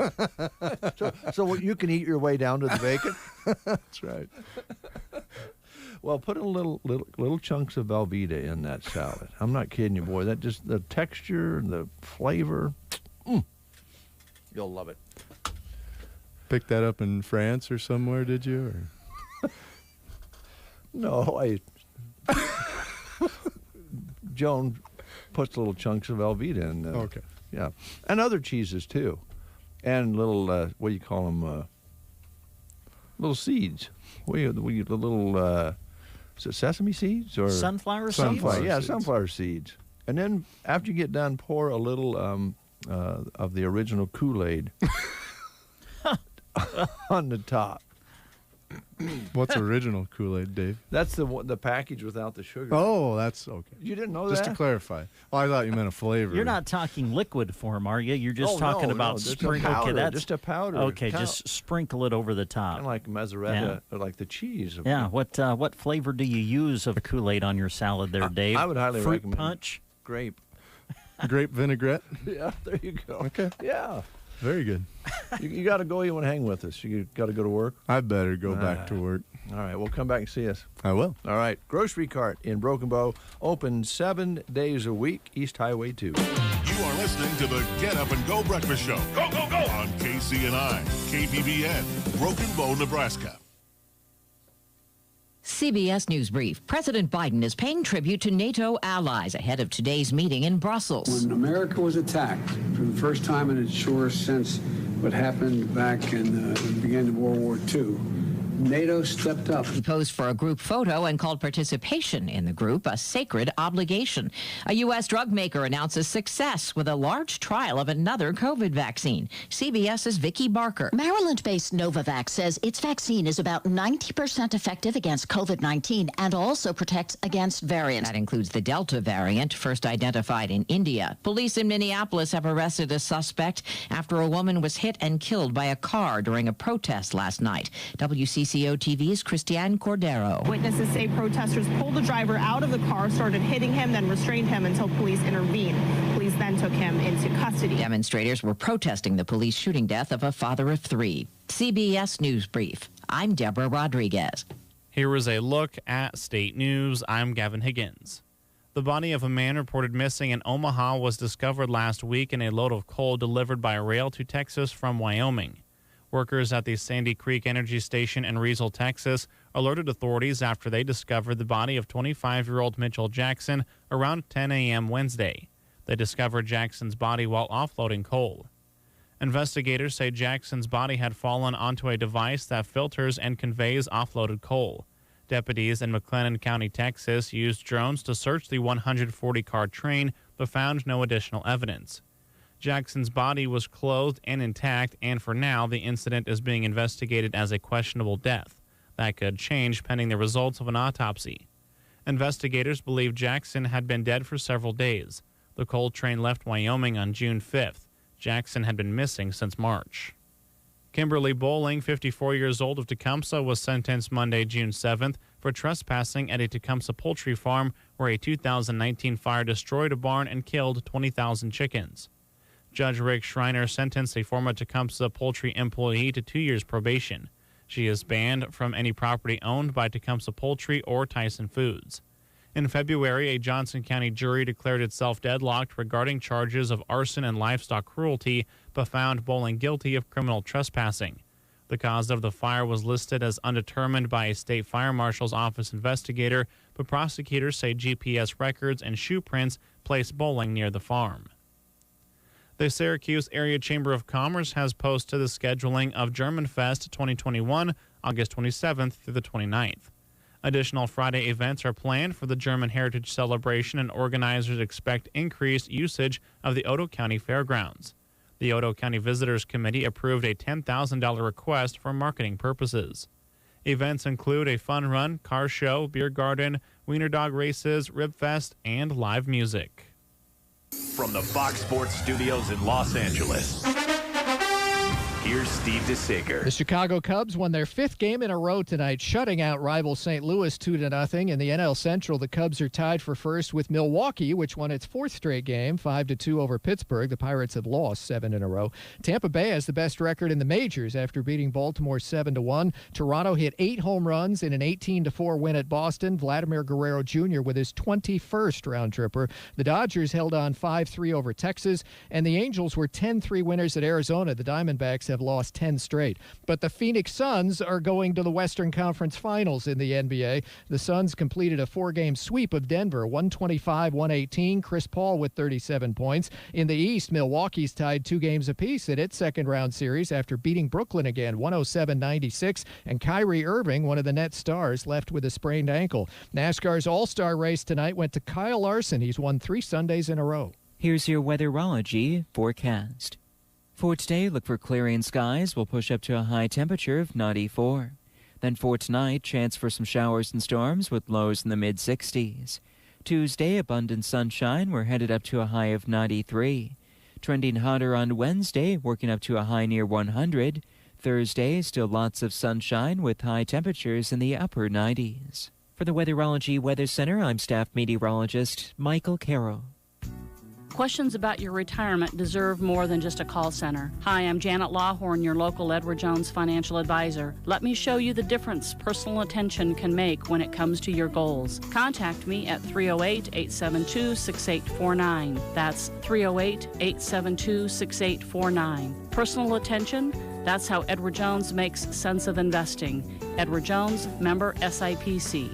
A: So you can eat your way down to the bacon.
E: That's right.
A: Well, put a little chunks of Velveeta in that salad. I'm not kidding you, boy. That just the texture, the flavor. You'll love it.
E: Picked that up in France or somewhere, did you? Or?
A: No, Joan puts little chunks of Velveeta in.
E: Okay.
A: Yeah, and other cheeses too, and little what do you call them? Little seeds. The little is it sesame seeds or
B: Sunflower seeds?
E: Sunflower
A: Yeah,
E: seeds.
A: sunflower seeds. And then after you get done, pour a little of the original Kool-Aid on the top.
E: What's original Kool-Aid, Dave?
A: That's the package without the sugar.
E: Oh, that's okay.
A: You didn't know
E: Just
A: that?
E: to clarify. Oh, I thought you meant a flavor.
B: You're not talking liquid form, are you? You're just
A: Oh,
B: talking
A: no,
B: about
A: no, just a
B: sprinkle.
A: powder,
B: Okay, that's
A: just a powder.
B: Okay, just sprinkle it over the top.
A: kind of like Mazzarella, or like the cheese.
B: Yeah. What flavor do you use of Kool-Aid on your salad there, Dave?
A: I would highly
B: Fruit
A: recommend
B: punch.
A: grape.
E: Grape vinaigrette.
A: Yeah, there you go.
E: Okay.
A: Yeah.
E: Very good.
A: You got to go. You want to hang with us. You got to go to work.
E: I better go back to work.
A: All right, well, come back and see us.
E: I will.
A: All right, Grocery Cart in Broken Bow, open 7 days a week, East Highway 2.
F: You are listening to the Get Up and Go Breakfast Show. Go, go, go! On KCNI, KPBN, Broken Bow, Nebraska.
G: CBS News Brief. President Biden is paying tribute to NATO allies ahead of today's meeting in Brussels.
H: When America was attacked for the first time in its sure since what happened back in the beginning of World War II, NATO stepped up.
G: He posed for a group photo and called participation in the group a sacred obligation. A U.S. drug maker announces success with a large trial of another COVID vaccine. CBS's Vicki Barker.
I: Maryland-based Novavax says its vaccine is about 90% effective against COVID-19 and also protects against variants.
G: That includes the Delta variant, first identified in India. Police in Minneapolis have arrested a suspect after a woman was hit and killed by a car during a protest last night. WCCO TV's Christiane Cordero.
J: Witnesses say protesters pulled the driver out of the car, started hitting him, then restrained him until police intervened. Police then took him into custody.
G: Demonstrators were protesting the police shooting death of a father of 3. CBS News Brief. I'm Deborah Rodriguez.
K: Here is a look at state news. I'm Gavin Higgins. The body of a man reported missing in Omaha was discovered last week in a load of coal delivered by rail to Texas from Wyoming. Workers at the Sandy Creek Energy Station in Riesel, Texas, alerted authorities after they discovered the body of 25-year-old Mitchell Jackson around 10 a.m. Wednesday. They discovered Jackson's body while offloading coal. Investigators say Jackson's body had fallen onto a device that filters and conveys offloaded coal. Deputies in McLennan County, Texas, used drones to search the 140-car train but found no additional evidence. Jackson's body was clothed and intact, and for now, the incident is being investigated as a questionable death. That could change pending the results of an autopsy. Investigators believe Jackson had been dead for several days. The coal train left Wyoming on June 5th. Jackson had been missing since March. Kimberly Bowling, 54 years old of Tecumseh, was sentenced Monday, June 7th for trespassing at a Tecumseh poultry farm where a 2019 fire destroyed a barn and killed 20,000 chickens. Judge Rick Schreiner sentenced a former Tecumseh poultry employee to 2 years probation. She is banned from any property owned by Tecumseh Poultry or Tyson Foods. In February, a Johnson County jury declared itself deadlocked regarding charges of arson and livestock cruelty, but found Bowling guilty of criminal trespassing. The cause of the fire was listed as undetermined by a state fire marshal's office investigator, but prosecutors say GPS records and shoe prints placed Bowling near the farm. The Syracuse Area Chamber of Commerce has posted the scheduling of Germanfest 2021, August 27th through the 29th. Additional Friday events are planned for the German Heritage Celebration, and organizers expect increased usage of the Otoe County Fairgrounds. The Otoe County Visitors Committee approved a $10,000 request for marketing purposes. Events include a fun run, car show, beer garden, wiener dog races, rib fest, and live music.
L: From the Fox Sports Studios in Los Angeles, here's Steve DeSager.
M: The Chicago Cubs won their 5th game in a row tonight, shutting out rival St. Louis 2-0. In the NL Central, the Cubs are tied for first with Milwaukee, which won its 4th straight game, 5-2 over Pittsburgh. The Pirates had lost 7 in a row. Tampa Bay has the best record in the majors after beating Baltimore 7-1. Toronto hit 8 home runs in an 18-4 win at Boston. Vladimir Guerrero Jr. with his 21st round tripper. The Dodgers held on 5-3 over Texas, and the Angels were 10-3 winners at Arizona. The Diamondbacks have have lost 10 straight. But the Phoenix Suns are going to the Western Conference Finals in the NBA. The Suns completed a 4-game sweep of Denver, 125-118. Chris Paul with 37 points. In the East, Milwaukee's tied 2 games apiece in its second-round series after beating Brooklyn again, 107-96. And Kyrie Irving, one of the Nets stars, left with a sprained ankle. NASCAR's All-Star race tonight went to Kyle Larson. He's won 3 Sundays in a row.
N: Here's your weatherology forecast. For today, look for clearing skies. We'll push up to a high temperature of 94. Then for tonight, chance for some showers and storms with lows in the mid-60s. Tuesday, abundant sunshine. We're headed up to a high of 93. Trending hotter on Wednesday, working up to a high near 100. Thursday, still lots of sunshine with high temperatures in the upper 90s. For the Weatherology Weather Center, I'm staff meteorologist Michael Carroll.
O: Questions about your retirement deserve more than just a call center. Hi, I'm Janet Lawhorn, your local Edward Jones financial advisor. Let me show you the difference personal attention can make when it comes to your goals. Contact me at 308-872-6849. That's 308-872-6849. Personal attention, that's how Edward Jones makes sense of investing. Edward Jones, member SIPC.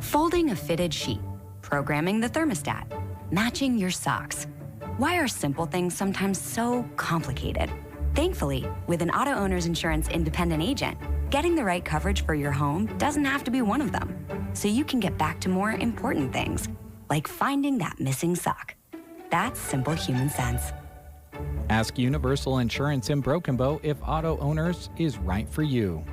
P: Folding a fitted sheet, programming the thermostat, matching your socks. Why are simple things sometimes so complicated? Thankfully, with an Auto Owners Insurance independent agent, getting the right coverage for your home doesn't have to be one of them. So you can get back to more important things, like finding that missing sock. That's simple human sense.
C: Ask Universal Insurance in Broken Bow if Auto Owners is right for you.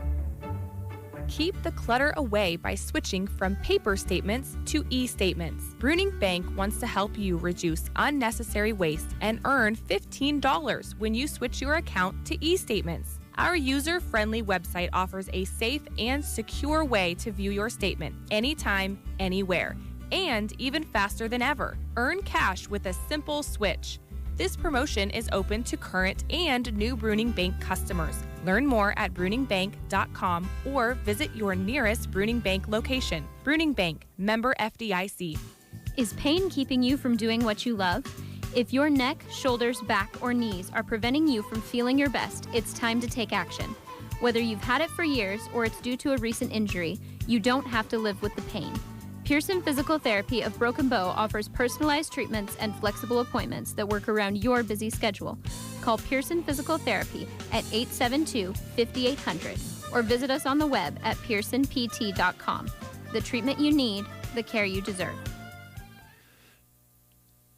Q: Keep the clutter away by switching from paper statements to e-statements. Bruning Bank wants to help you reduce unnecessary waste and earn $15 when you switch your account to e-statements. Our user-friendly website offers a safe and secure way to view your statement anytime, anywhere, and even faster than ever. Earn cash with a simple switch. This promotion is open to current and new Bruning Bank customers. Learn more at bruningbank.com or visit your nearest Bruning Bank location. Bruning Bank, member FDIC.
R: Is pain keeping you from doing what you love? If your neck, shoulders, back, or knees are preventing you from feeling your best, it's time to take action. Whether you've had it for years or it's due to a recent injury, you don't have to live with the pain. Pearson Physical Therapy of Broken Bow offers personalized treatments and flexible appointments that work around your busy schedule. Call Pearson Physical Therapy at 872-5800 or visit us on the web at pearsonpt.com. The treatment you need, the care you deserve.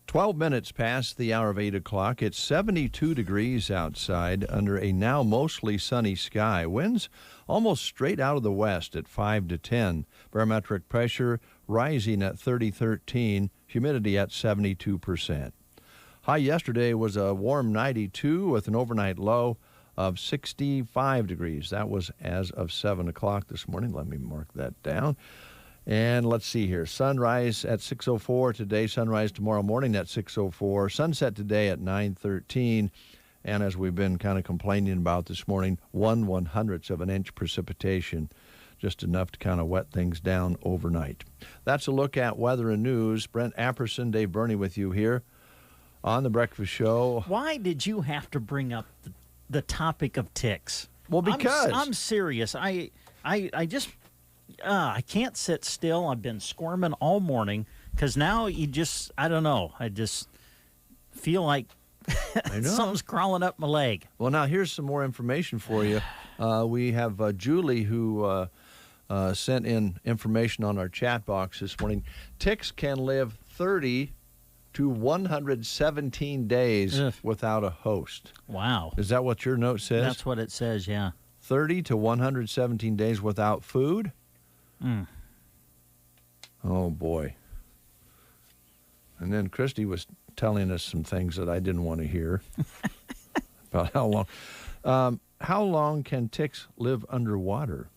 A: 12 minutes past the hour of 8 o'clock. It's 72 degrees outside under a now mostly sunny sky. Winds almost straight out of the west at 5 to 10. Barometric pressure rising at 3013. Humidity at 72%. High yesterday was a warm 92 with an overnight low of 65 degrees. That was as of 7 o'clock this morning. Let me mark that down. And let's see here. Sunrise at 6:04 today. Sunrise tomorrow morning at 6:04. Sunset today at 9:13. And as we've been kind of complaining about this morning, 1/100th of an inch precipitation. Just enough to kind of wet things down overnight. That's a look at weather and news. Brent Apperson, Dave Burney with you here on The Breakfast Show.
B: Why did you have to bring up the topic of ticks?
A: Well, because
B: I'm serious. I just I can't sit still. I've been squirming all morning because now I don't know. I just feel like something's crawling up my leg.
A: Well, now here's some more information for you. We have Julie who sent in information on our chat box this morning. Ticks can live 30 to 117 days without a host.
B: Wow.
A: Is that what your note says?
B: That's what it says, yeah.
A: 30 to 117 days without food? Oh, boy. And then Christy was telling us some things that I didn't want to hear about how long. How long can ticks live underwater?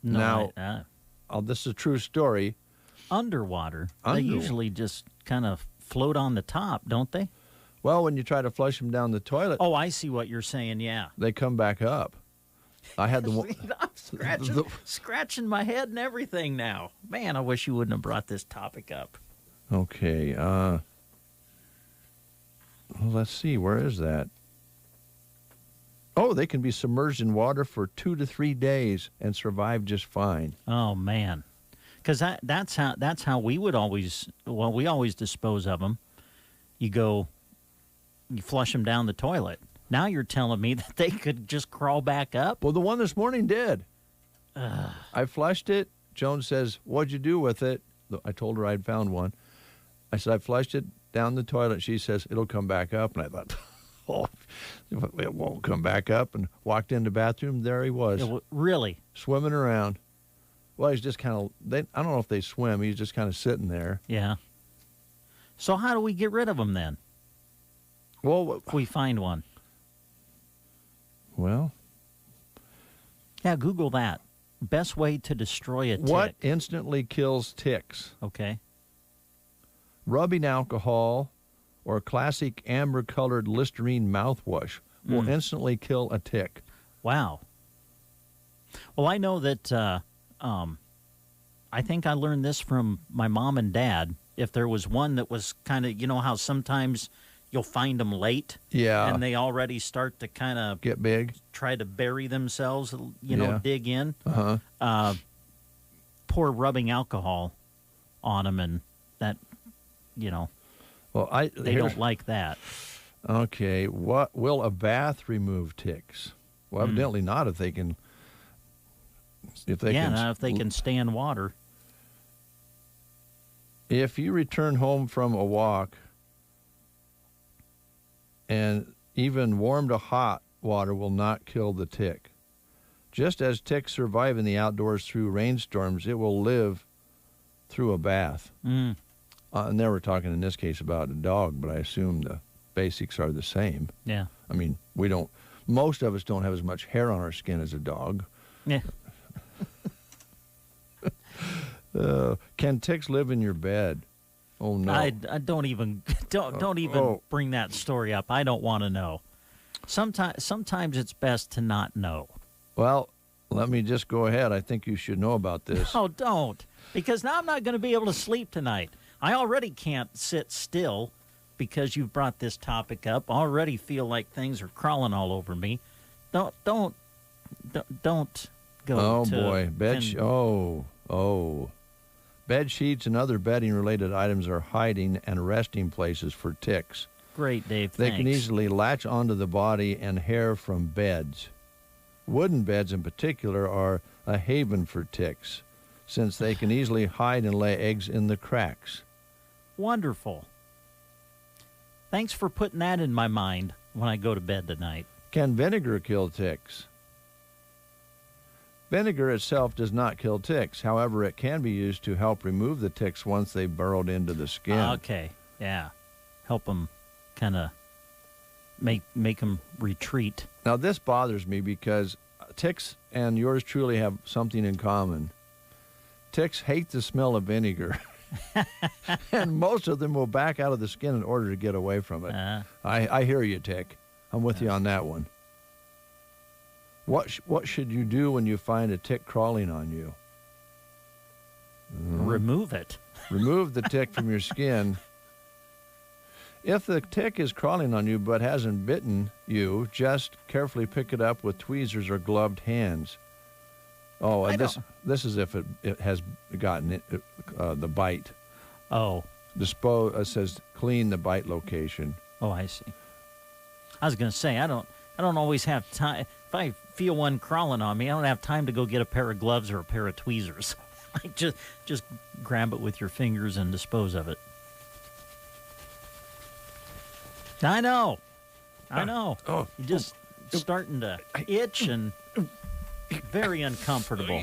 B: No,
A: now, this is a true story.
B: Underwater? They usually just kind of float on the top, don't they?
A: Well, when you try to flush them down the toilet.
B: Oh, I see what you're saying, yeah.
A: They come back up. I had
B: I'm scratching my head and everything now. Man, I wish you wouldn't have brought this topic up.
A: Okay. Well, let's see. Where is that? Oh, they can be submerged in water for 2 to 3 days and survive just fine.
B: Oh man, because that's how we would always we always dispose of them. You flush them down the toilet. Now you're telling me that they could just crawl back up?
A: Well, the one this morning did. I flushed it. Joan says, "What'd you do with it?" I told her I'd found one. I said, "I flushed it down the toilet." She says, "It'll come back up." And I thought, oh, it won't come back up. And walked in the bathroom. There he was.
B: Really?
A: Swimming around. Well, he's just kind of, I don't know if they swim. He's just kind of sitting there.
B: Yeah. So how do we get rid of them then?
A: Well,
B: if we find one.
A: Well.
B: Yeah, Google that. Best way to destroy a tick.
A: What instantly kills ticks?
B: Okay.
A: Rubbing alcohol or classic amber-colored Listerine mouthwash will instantly kill a tick.
B: Wow. Well, I know that I think I learned this from my mom and dad. If there was one that was kind of, you know how sometimes you'll find them late?
A: Yeah.
B: And they already start to kind of
A: get big,
B: try to bury themselves, dig in.
A: Uh-huh.
B: Pour rubbing alcohol on them, and that,
A: well,
B: they don't like that.
A: Okay. What will a bath remove ticks? Well, evidently not if they can. If they
B: can stand water.
A: If you return home from a walk and even warm to hot water will not kill the tick. Just as ticks survive in the outdoors through rainstorms, it will live through a bath. And they were talking in this case about a dog, but I assume the basics are the same.
B: Yeah.
A: I mean, most of us don't have as much hair on our skin as a dog.
B: Yeah.
A: Can ticks live in your bed? Oh no!
B: I don't even bring that story up. I don't want to know. Sometimes it's best to not know.
A: Well, let me just go ahead. I think you should know about this.
B: Oh, don't, because now I'm not going to be able to sleep tonight. I already can't sit still because you've brought this topic up. I already feel like things are crawling all over me. Don't go.
A: Oh
B: to
A: boy, bed sheets and other bedding-related items are hiding and resting places for ticks.
B: Great, Dave.
A: They
B: Thanks.
A: can easily latch onto the body and hair from beds. Wooden beds, in particular, are a haven for ticks, since they can easily hide and lay eggs in the cracks.
B: Wonderful. Thanks for putting that in my mind when I go to bed tonight.
A: Can vinegar kill ticks? Vinegar itself does not kill ticks. However, it can be used to help remove the ticks once they've burrowed into the skin.
B: Okay, yeah. Help them kind of make them retreat.
A: Now, this bothers me because ticks and yours truly have something in common. Ticks hate the smell of vinegar. And most of them will back out of the skin in order to get away from it. I hear you, Tick. I'm with you on that one. What should you do when you find a tick crawling on you?
B: Remove it.
A: Remove the tick from your skin. If the tick is crawling on you but hasn't bitten you, just carefully pick it up with tweezers or gloved hands. Oh, and this is if it has gotten the bite.
B: Oh.
A: It says clean the bite location.
B: Oh, I see. I was going to say, I don't always have time. If I feel one crawling on me, I don't have time to go get a pair of gloves or a pair of tweezers. Like just grab it with your fingers and dispose of it. I know.
A: Oh,
B: you're just starting to itch and very uncomfortable.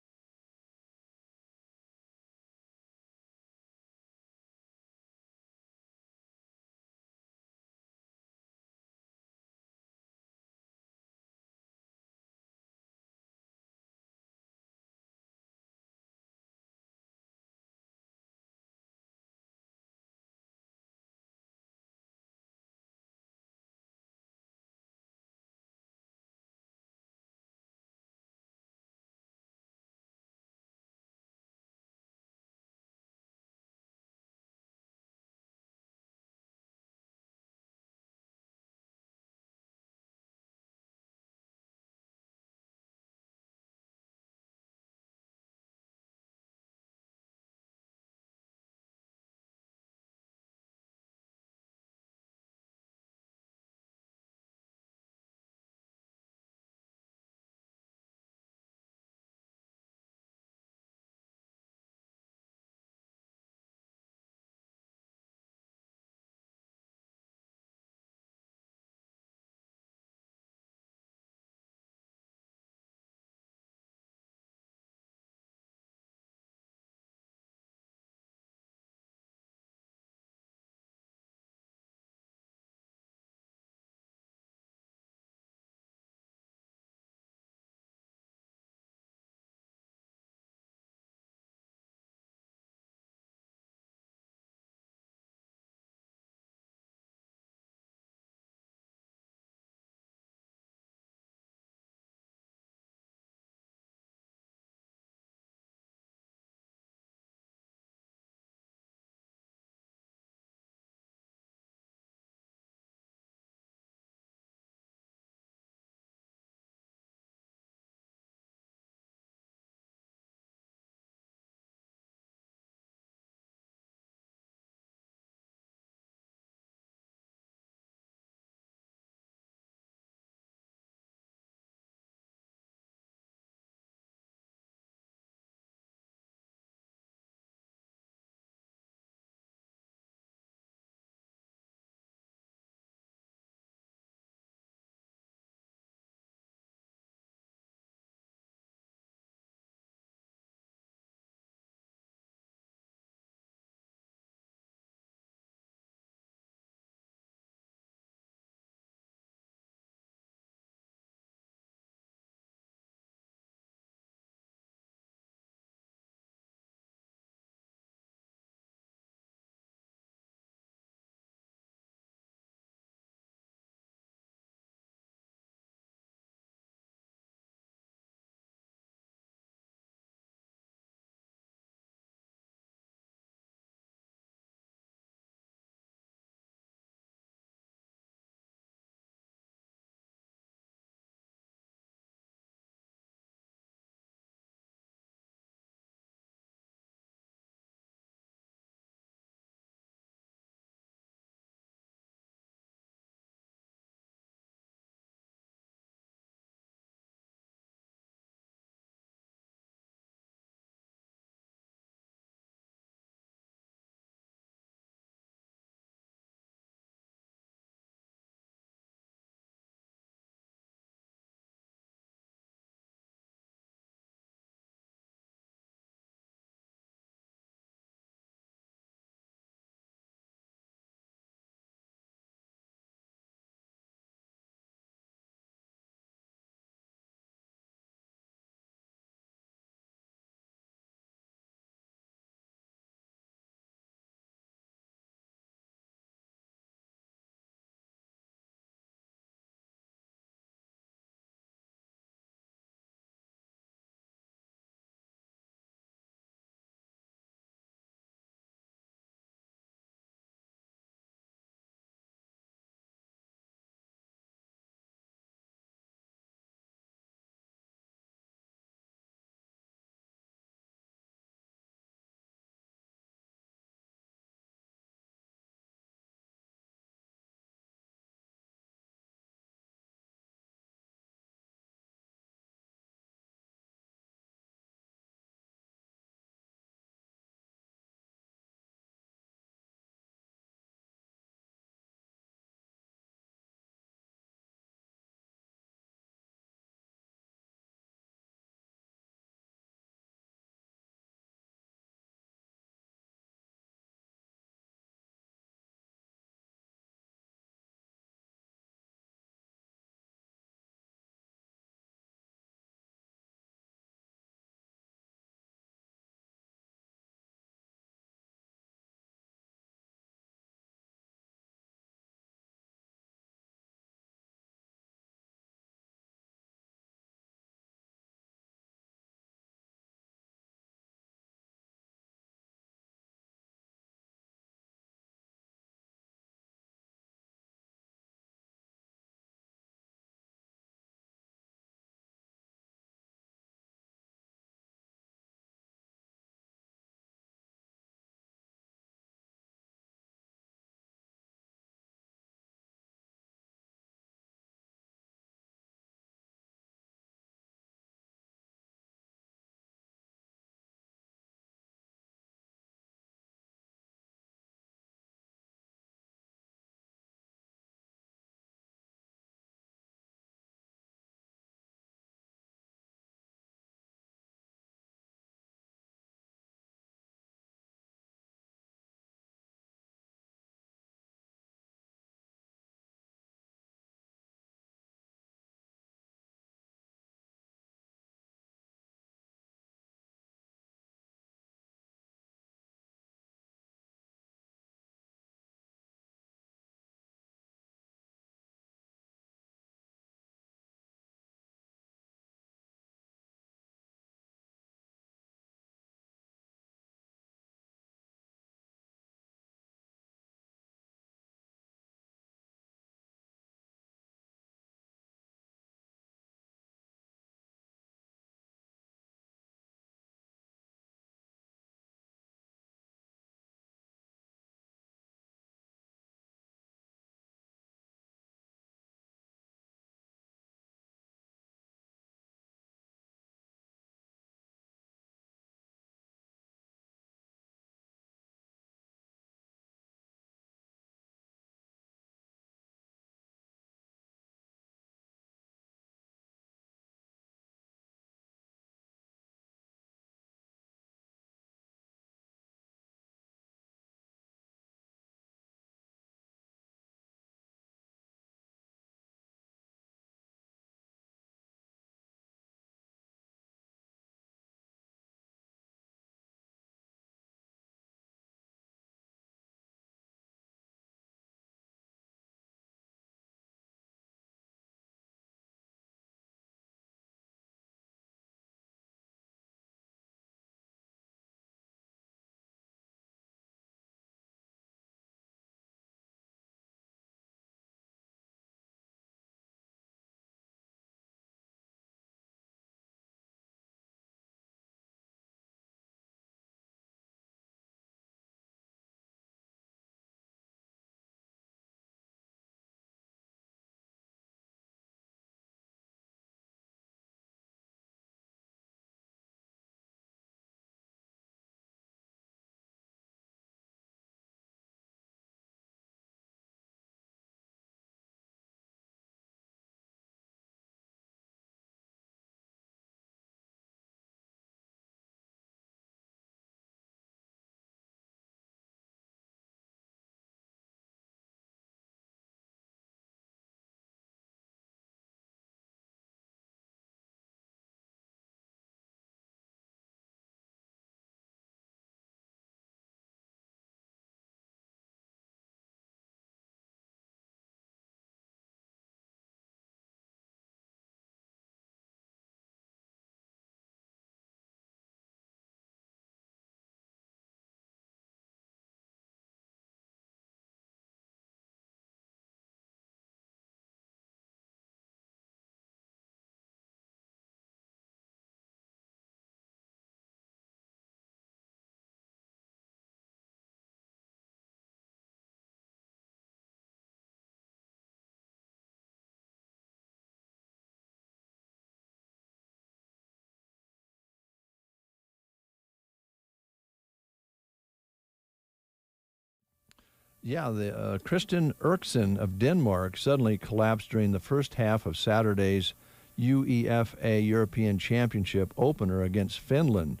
A: Yeah, the Kristen Eriksen of Denmark suddenly collapsed during the first half of Saturday's UEFA European Championship opener against Finland.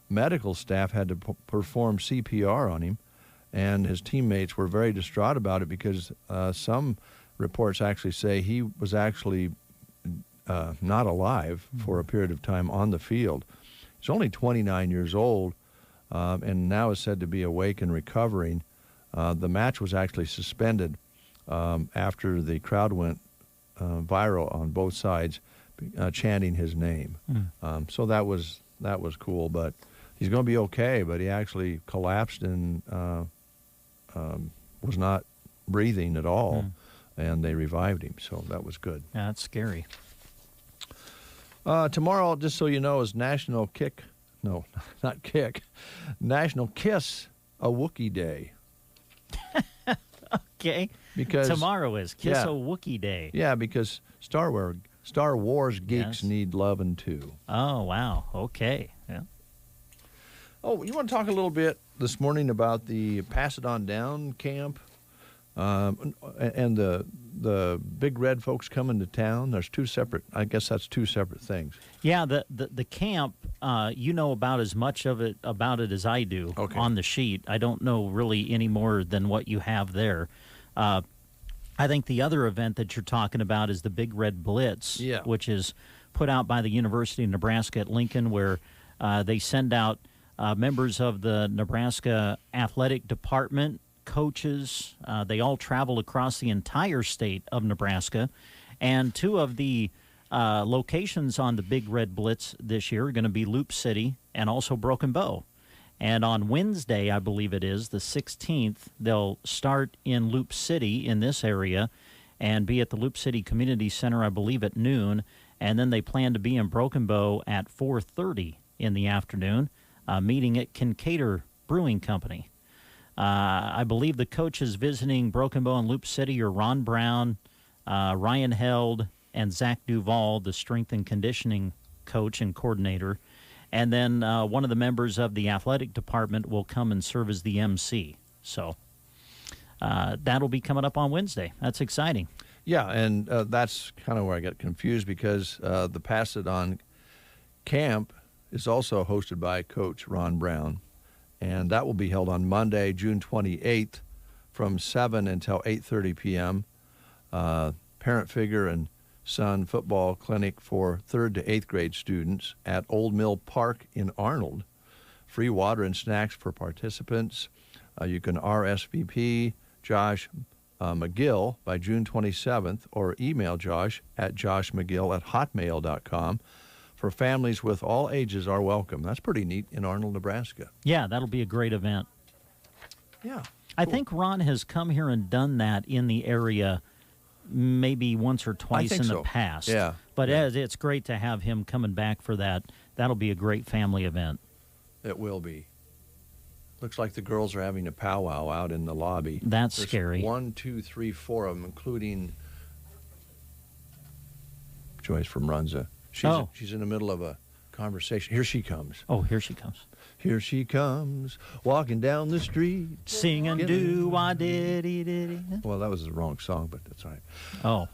A: Medical staff had to perform CPR on him, and his teammates were very distraught about it because some reports actually say he was actually not alive for a period of time on the field. He's only 29 years old, and now is said to be awake and recovering. The match was actually suspended after the crowd went viral on both sides, chanting his name. So that was cool. But he's going to be okay. But he actually collapsed and was not breathing at all, and they revived him. So that was good.
B: Yeah, that's scary.
A: Tomorrow, just so you know, is National Kiss a Wookiee Day.
B: Okay.
A: Because
B: tomorrow is Kiss a Wookiee Day.
A: Yeah, because Star Wars geeks need loving too.
B: Oh, wow. Okay. Yeah.
A: Oh, you want to talk a little bit this morning about the Pass It On Down camp and the Big Red folks coming to town? There's two separate. I guess that's two separate things.
B: Yeah, the camp. You know about as much about it as I do on the sheet. I don't know really any more than what you have there. I think the other event that you're talking about is the Big Red Blitz, which is put out by the University of Nebraska at Lincoln, where they send out members of the Nebraska Athletic Department, coaches. They all travel across the entire state of Nebraska, and two of the locations on the Big Red Blitz this year are going to be Loop City and also Broken Bow. And on Wednesday, I believe it is, the 16th, they'll start in Loop City in this area and be at the Loop City Community Center, I believe, at noon. And then they plan to be in Broken Bow at 4:30 in the afternoon, meeting at Kincaidor Brewing Company. I believe the coaches visiting Broken Bow and Loop City are Ron Brown, Ryan Held, and Zach Duvall, the strength and conditioning coach and coordinator. And then one of the members of the athletic department will come and serve as the MC. So that'll be coming up on Wednesday. That's exciting.
A: Yeah, and that's kind of where I get confused because the Pass It On camp is also hosted by Coach Ron Brown. And that will be held on Monday, June 28th from 7 until 8:30 p.m. Parent Figure and Son football clinic for 3rd to 8th grade students at Old Mill Park in Arnold. Free water and snacks for participants. You can RSVP Josh McGill by June 27th or email Josh at joshmcgill@hotmail.com. For families with all ages are welcome. That's pretty neat in Arnold, Nebraska.
B: Yeah, that'll be a great event.
A: Yeah.
B: I think Ron has come here and done that in the area maybe once or twice in the past.
A: Yeah.
B: But it's great to have him coming back for that. That'll be a great family event.
A: It will be. Looks like the girls are having a powwow out in the lobby.
B: There's
A: scary. 1, 2, 3, 4 of them, including Joyce from Runza. She's in the middle of a conversation. Here she comes.
B: Oh, here she comes.
A: Here she comes, walking down the street.
B: Singing do-wah-diddy-diddy.
A: Well, that was the wrong song, but that's all right.
B: Oh.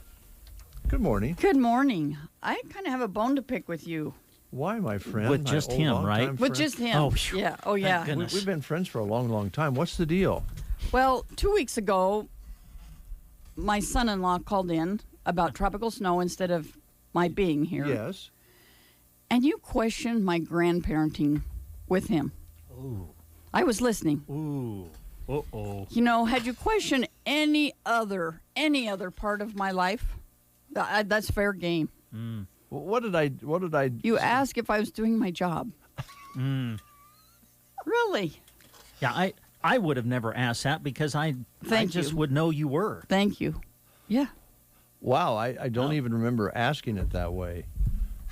A: Good morning.
S: Good morning. I kind of have a bone to pick with you.
A: Why, my friend?
B: With just him, right?
S: With just him.
B: Oh,
S: yeah. Oh, yeah.
A: We've been friends for a long, long time. What's the deal?
S: Well, 2 weeks ago, my son-in-law called in about tropical snow instead of my being here.
A: Yes.
S: And you questioned my grandparenting with him.
B: Ooh.
S: I was listening.
B: Ooh. Uh-oh.
S: You know, had you questioned any other part of my life, that's fair game.
B: Mm.
A: What did I?
S: You asked if I was doing my job. Really?
B: Yeah, I would have never asked that because I just would know you were.
S: Thank you. Yeah.
A: Wow, I don't even remember asking it that way.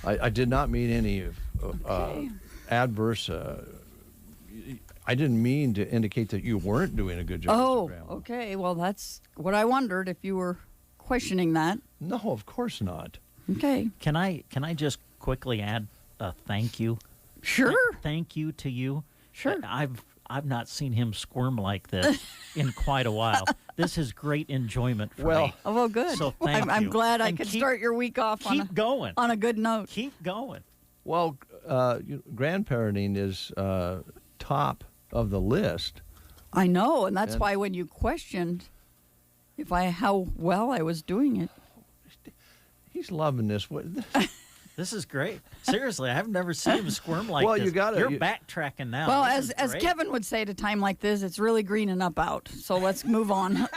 A: I did not mean any adverse. I didn't mean to indicate that you weren't doing a good job.
S: Oh, okay. Well, that's what I wondered if you were questioning that.
A: No, of course not.
S: Okay.
B: Can I just quickly add a thank you?
S: Sure.
B: Thank you to you.
S: Sure.
B: I've not seen him squirm like this in quite a while. This is great enjoyment for me.
S: Oh, well, good.
B: So thank
S: I'm
B: you.
S: glad I
B: And
S: could
B: keep-
S: start your week off
B: going
S: on a good note.
B: Keep going.
A: Well, grandparenting is top of the list.
S: I know, and that's
A: And-
S: why when you questioned how well I was doing it.
A: He's loving this.
B: This is great. Seriously, I've never seen him squirm like
A: Well,
B: this.
A: you gotta-
B: You're
A: you-
B: backtracking now.
S: Well,
B: This
S: as
B: is great.
S: Kevin would say at a time like this, it's really greening up out. So let's move on.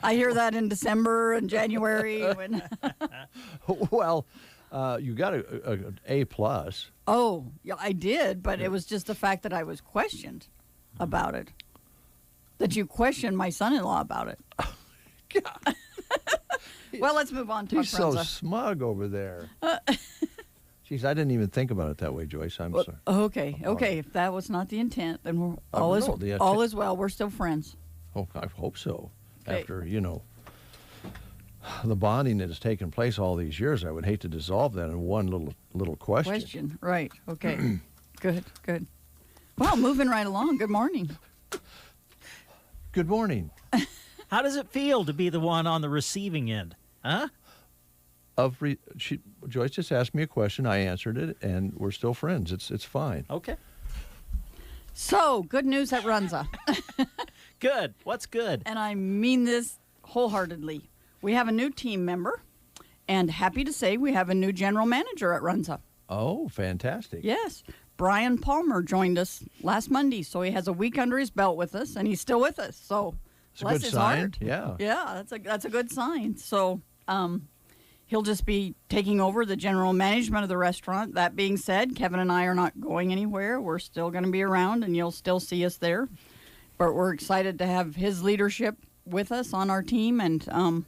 S: I hear that in December and January. When
A: Well, you got a A plus.
S: Oh, yeah, I did, but it was just the fact that I was questioned about it. That you questioned my son-in-law about it. Well, let's move on to
A: He's so
S: Runza.
A: smug over there. Jeez, I didn't even think about it that way, Joyce. I'm sorry.
S: Okay. If that was not the intent, then we're all is
A: no, the
S: all
A: intent-
S: is well. We're still friends.
A: Oh, I hope so.
S: Okay.
A: After, the bonding that has taken place all these years, I would hate to dissolve that in one little question.
S: Right. Okay. Good. Well, moving right along. Good morning.
A: Good morning.
B: How does it feel to be the one on the receiving end? Huh?
A: Joyce just asked me a question. I answered it, and we're still friends. It's fine.
B: Okay.
S: So, good news at Runza.
B: Good. What's good?
S: And I mean this wholeheartedly. We have a new team member, and happy to say we have a new general manager at Runza.
A: Oh, fantastic.
S: Yes. Brian Palmer joined us last Monday, so he has a week under his belt with us, and he's still with us. So,
A: It's a
S: bless
A: good
S: his
A: sign.
S: heart.
A: Yeah.
S: Yeah, that's a good sign. So, he'll just be taking over the general management of the restaurant. That being said, Kevin and I are not going anywhere. We're still going to be around, and you'll still see us there. But we're excited to have his leadership with us on our team, and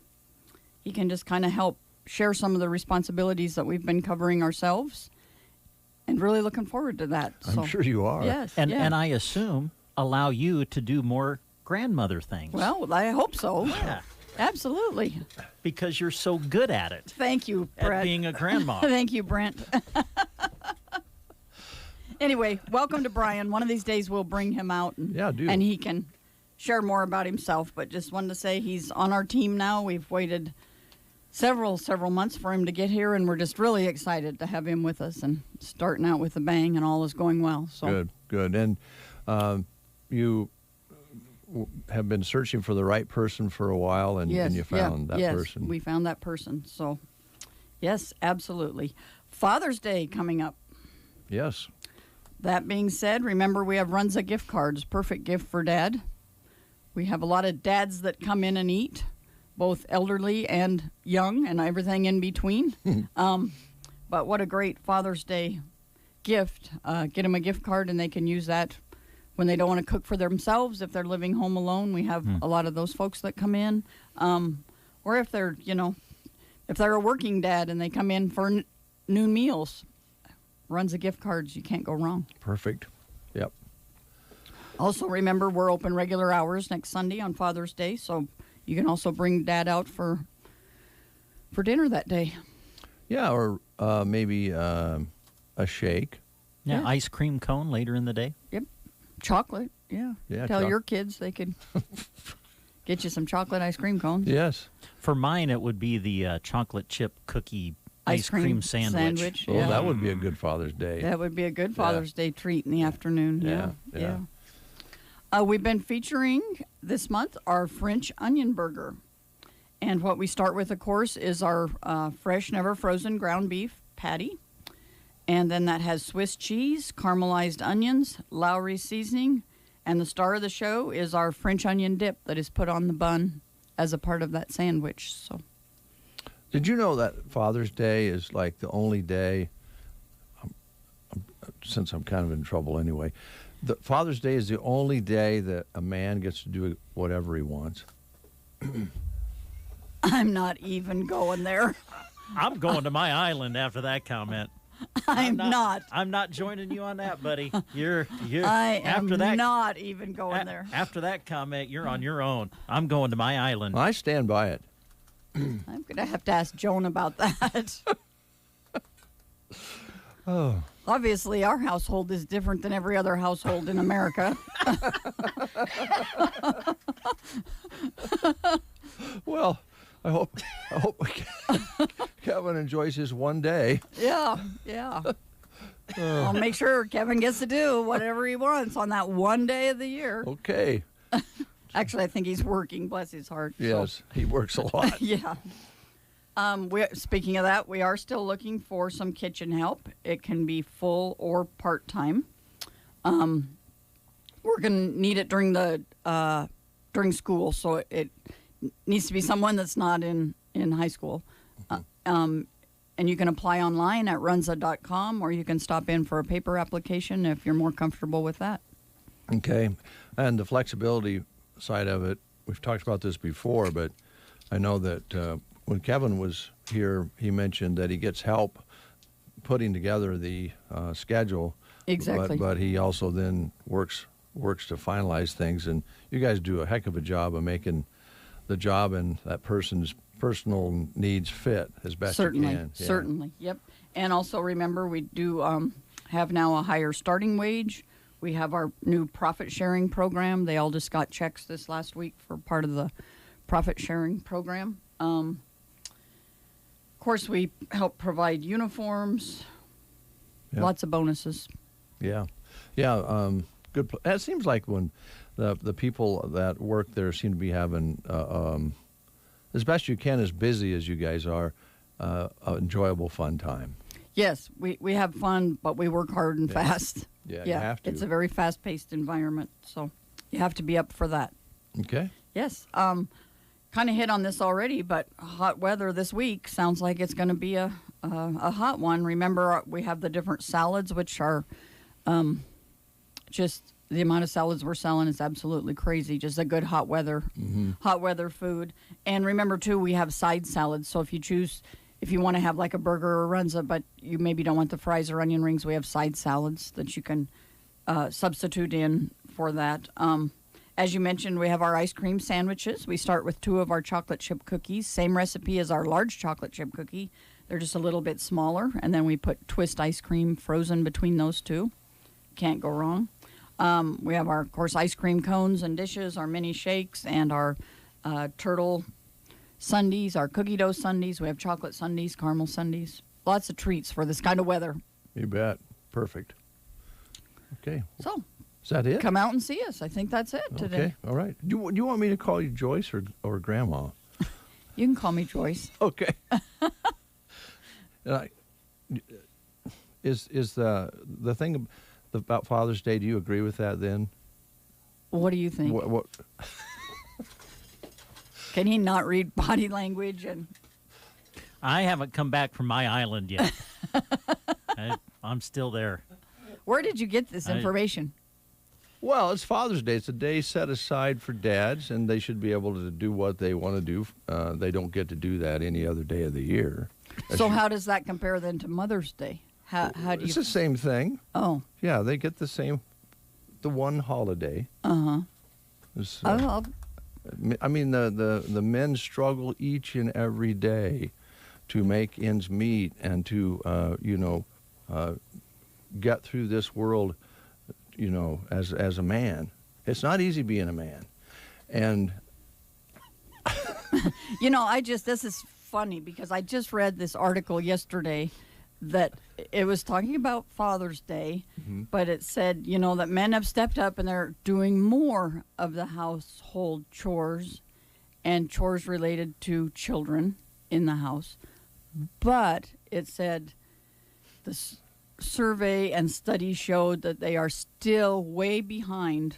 S: he can just kind of help share some of the responsibilities that we've been covering ourselves. And really looking forward to that.
A: I'm sure you are.
S: Yes.
B: And
S: yeah.
B: and I assume allow you to do more grandmother things.
S: Well, I hope so.
B: Yeah.
S: Absolutely.
B: Because you're so good at it.
S: Thank you,
B: At
S: Brett.
B: being a grandma.
S: Thank you, Brent. Anyway, welcome to Brian. One of these days we'll bring him out and he can share more about himself. But just wanted to say he's on our team now. We've waited several months for him to get here, and we're just really excited to have him with us and starting out with a bang, and all is going well. So
A: Good. And you have been searching for the right person for a while, and you found that person.
S: Yes, we found that person. So, yes, absolutely. Father's Day coming up.
A: Yes.
S: That being said, remember we have Runza gift cards, perfect gift for Dad. We have a lot of dads that come in and eat, both elderly and young and everything in between. But what a great Father's Day gift. Get them a gift card and they can use that when they don't want to cook for themselves. If they're living home alone, we have a lot of those folks that come in. Or if they're, if they're a working dad and they come in for noon meals, Runza gift cards, you can't go wrong.
A: Perfect. Yep.
S: Also, remember, we're open regular hours next Sunday on Father's Day, so you can also bring Dad out for dinner that day.
A: Yeah, or maybe a shake.
B: Yeah, ice cream cone later in the day.
S: Yep. Chocolate, yeah.
A: Yeah,
S: Tell your kids they could get you some chocolate ice cream cones.
A: Yes.
B: For mine, it would be the chocolate chip cookie ice cream sandwich.
A: Oh, that would be a good Father's Day.
S: That would be a good Father's Day treat in the afternoon.
A: Yeah.
S: We've been featuring this month our French onion burger. And what we start with, of course, is our fresh, never frozen ground beef patty. And then that has Swiss cheese, caramelized onions, Lowry seasoning. And the star of the show is our French onion dip that is put on the bun as a part of that sandwich. So,
A: did you know that Father's Day is like the only day, since I'm kind of in trouble anyway, Father's Day is the only day that a man gets to do whatever he wants?
S: I'm not even going there.
B: I'm going to my island after that comment.
S: I'm not.
B: I'm not joining you on that, buddy. You're.
S: I am
B: after that,
S: not even going there.
B: After that comment, you're on your own. I'm going to my island.
A: I stand by it.
S: I'm going to have to ask Joan about that.
A: Oh.
S: Obviously, our household is different than every other household in America.
A: Well, I hope Kevin enjoys his one day.
S: Yeah. I'll make sure Kevin gets to do whatever he wants on that one day of the year.
A: Okay.
S: Actually, I think he's working, bless his heart.
A: Yes, he works a lot.
S: Yeah. Speaking of that, we are still looking for some kitchen help. It can be full or part-time. We're going to need it during school, so it needs to be someone that's not in high school. And you can apply online at runza.com, or you can stop in for a paper application if you're more comfortable with that.
A: Okay. And the flexibility side of it, we've talked about this before, but I know that when Kevin was here, he mentioned that he gets help putting together the schedule.
S: Exactly.
A: But he also then works to finalize things, and you guys do a heck of a job of making the job and that person's personal needs fit as best you can. Yeah.
S: Certainly. Yep. And also remember, we do have now a higher starting wage. We have our new profit sharing program. They all just got checks this last week for part of the profit sharing program. Of course, we help provide uniforms, lots of bonuses.
A: Yeah. Good. It seems like when the people that work there seem to be having, as best you can, as busy as you guys are, an enjoyable, fun time.
S: Yes, we have fun, but we work hard and fast.
A: Yeah, you have to.
S: It's a very fast-paced environment, so you have to be up for that.
A: Okay.
S: Yes. Kind of hit on this already, but hot weather this week sounds like it's going to be a hot one. Remember, we have the different salads, which are just the amount of salads we're selling is absolutely crazy. Just a good hot weather food. And remember, too, we have side salads. So if you want to have like a burger or runza, but you maybe don't want the fries or onion rings, we have side salads that you can substitute in for that. As you mentioned, we have our ice cream sandwiches. We start with 2 of our chocolate chip cookies. Same recipe as our large chocolate chip cookie. They're just a little bit smaller. And then we put twist ice cream frozen between those 2. Can't go wrong. We have our, of course, ice cream cones and dishes, our mini shakes, and our turtle sundaes, our cookie dough sundaes. We have chocolate sundaes, caramel sundaes. Lots of treats for this kind of weather.
A: You bet. Perfect. Okay.
S: So,
A: is that it?
S: Come out and see us. I think that's it today.
A: Okay. All right. Do you want me to call you Joyce or Grandma?
S: You can call me Joyce.
A: Okay. Is the thing about Father's Day, do you agree with that then?
S: What do you think?
A: What?
S: Can he not read body language? And
B: I haven't come back from my island yet. I'm still there.
S: Where did you get this information?
A: Well, it's Father's Day. It's a day set aside for dads, and they should be able to do what they want to do. They don't get to do that any other day of the year.
S: So how does that compare then to Mother's Day? How do you?
A: It's the same thing.
S: Oh.
A: Yeah, they get the one holiday.
S: Uh-huh.
A: I mean, the men struggle each and every day to make ends meet and to, get through this world, as a man. It's not easy being a man. And,
S: this is funny because I just read this article yesterday that it was talking about Father's Day, but it said, that men have stepped up and they're doing more of the household chores and chores related to children in the house. But it said the survey and studies showed that they are still way behind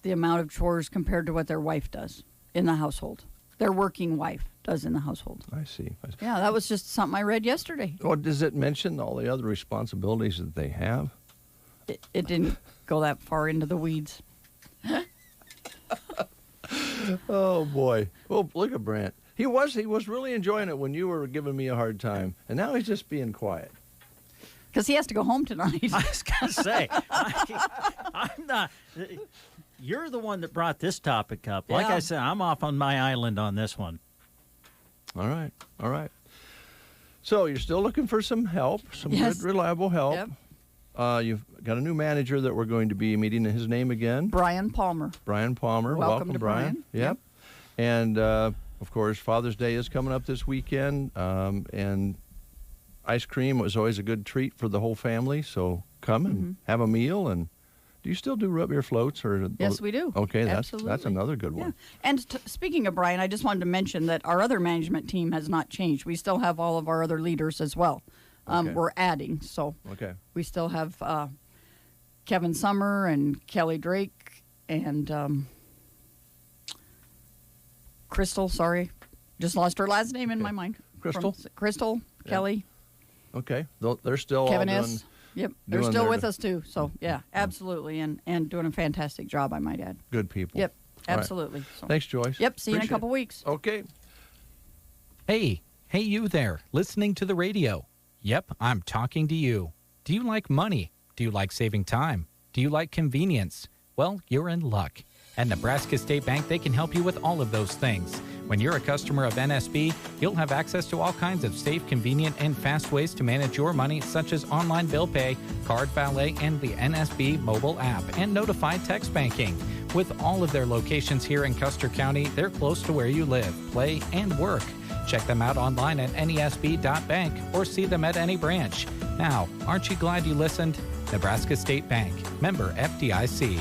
S: the amount of chores compared to what their wife does in the household. Their working wife does in the household.
A: I see.
S: Yeah, that was just something I read yesterday.
A: Well, does it mention all the other responsibilities that they have?
S: It didn't go that far into the weeds.
A: Oh, boy. Well, look at Brent. He was really enjoying it when you were giving me a hard time, and now he's just being quiet.
S: Because he has to go home tonight.
B: I was going to say, I'm not... You're the one that brought this topic up. Like I said, I'm off on my island on this one.
A: All right. So you're still looking for some help, some
S: Yes.
A: good, reliable help.
S: Yep.
A: You've got a new manager that we're going to be meeting. His name again?
S: Brian Palmer.
A: Brian Palmer.
S: Welcome to
A: Brian.
S: Brian.
A: Yep. And, of course, Father's Day is coming up this weekend. And ice cream was always a good treat for the whole family. So come and have a meal. And do you still do root beer floats? Or
S: Yes, we do.
A: Okay, that's
S: Absolutely.
A: another good one.
S: And speaking of Brian, I just wanted to mention that our other management team has not changed. We still have all of our other leaders as well.
A: Okay.
S: We're adding, so
A: Okay.
S: we still have Kevin Summer and Kelly Drake and Crystal. Sorry, just lost her last name in my mind.
A: Crystal?
S: Crystal,
A: Yeah.
S: Kelly,
A: Okay. They're still
S: Kevin
A: all
S: S.
A: doing.
S: Yep, they're
A: doing
S: still
A: their-
S: with us too. So yeah, absolutely, and doing a fantastic job, I might add.
A: Good people.
S: Yep,
A: All right.
S: absolutely. So.
A: Thanks, Joyce.
S: Yep, see you in a
A: Appreciate
S: couple
A: it.
S: weeks.
A: Okay.
C: Hey, you there, listening to the radio. Yep, I'm talking to you. Do you like money? Do you like saving time? Do you like convenience? Well, you're in luck. At Nebraska State Bank, they can help you with all of those things. When you're a customer of NSB, you'll have access to all kinds of safe, convenient, and fast ways to manage your money, such as online bill pay, card valet, and the NSB mobile app, and notified text banking. With all of their locations here in Custer County, they're close to where you live, play, and work. Check them out online at nesb.bank or see them at any branch. Now, aren't you glad you listened? Nebraska State Bank, member FDIC.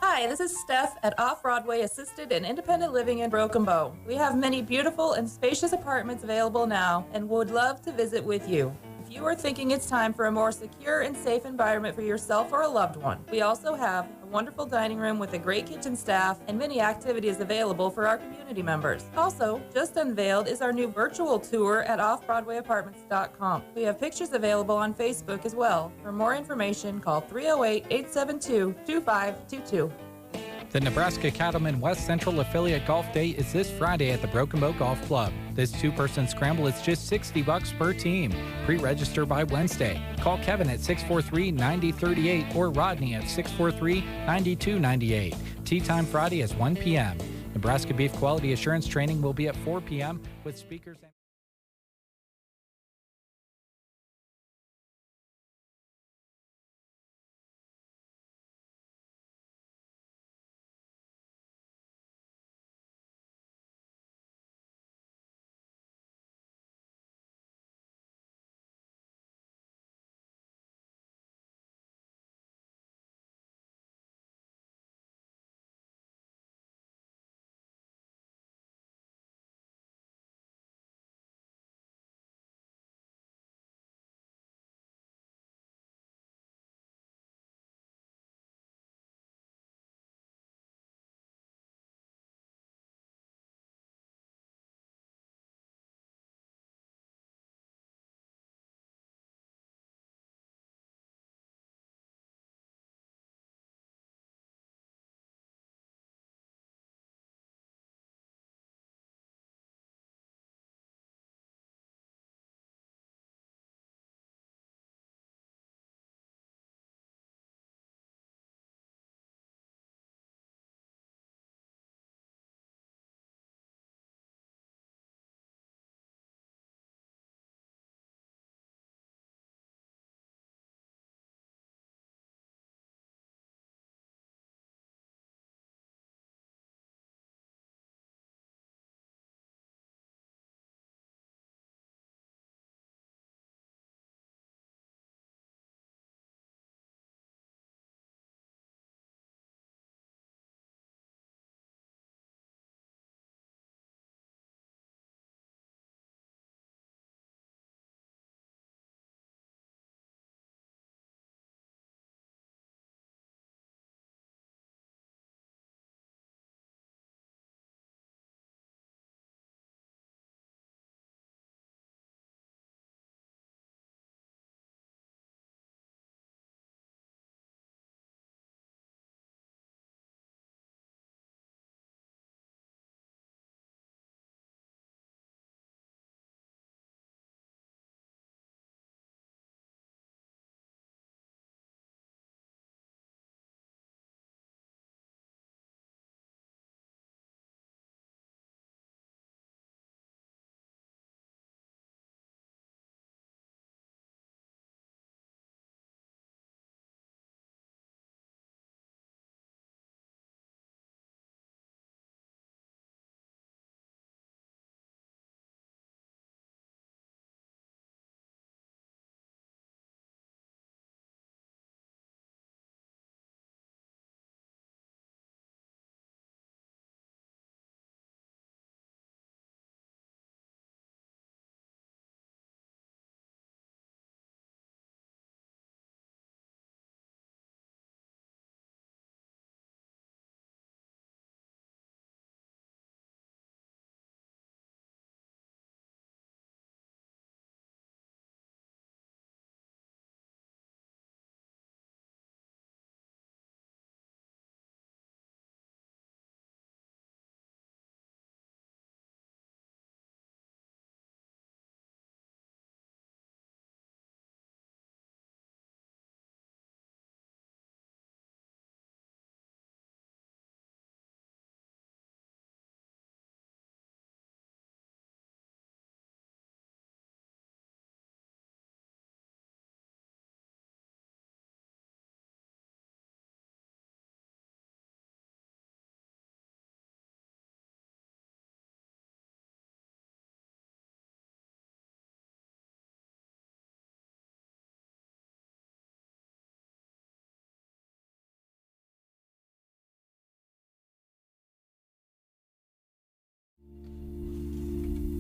T: Hi, this is Steph at Off-Broadway Assisted and Independent Living in Broken Bow. We have many beautiful and spacious apartments available now and would love to visit with you. If you are thinking it's time for a more secure and safe environment for yourself or a loved one, we also have a wonderful dining room with a great kitchen staff and many activities available for our community members. Also, just unveiled is our new virtual tour at offbroadwayapartments.com. We have pictures available on Facebook as well. For more information, call 308-872-2522.
C: The Nebraska Cattlemen West Central Affiliate Golf Day is this Friday at the Broken Bow Golf Club. This two-person scramble is just $60 per team. Pre-register by Wednesday. Call Kevin at 643-9038 or Rodney at 643-9298. Tee time Friday is 1 p.m. Nebraska Beef Quality Assurance Training will be at 4 p.m. with speakers and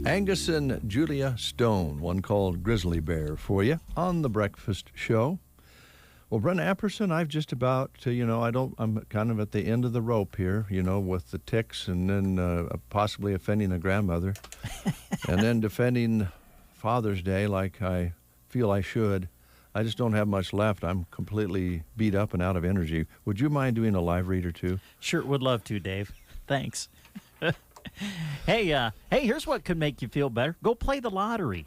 A: Angus and Julia Stone, one called Grizzly Bear, for you on the breakfast show. Well, Brent Apperson, I've just about, I'm kind of at the end of the rope here, with the ticks and then possibly offending a grandmother and then defending Father's Day like I feel I should. I just don't have much left. I'm completely beat up and out of energy. Would you mind doing a live read or two?
B: Sure, would love to, Dave. Thanks. Hey, here's what could make you feel better. Go play the lottery.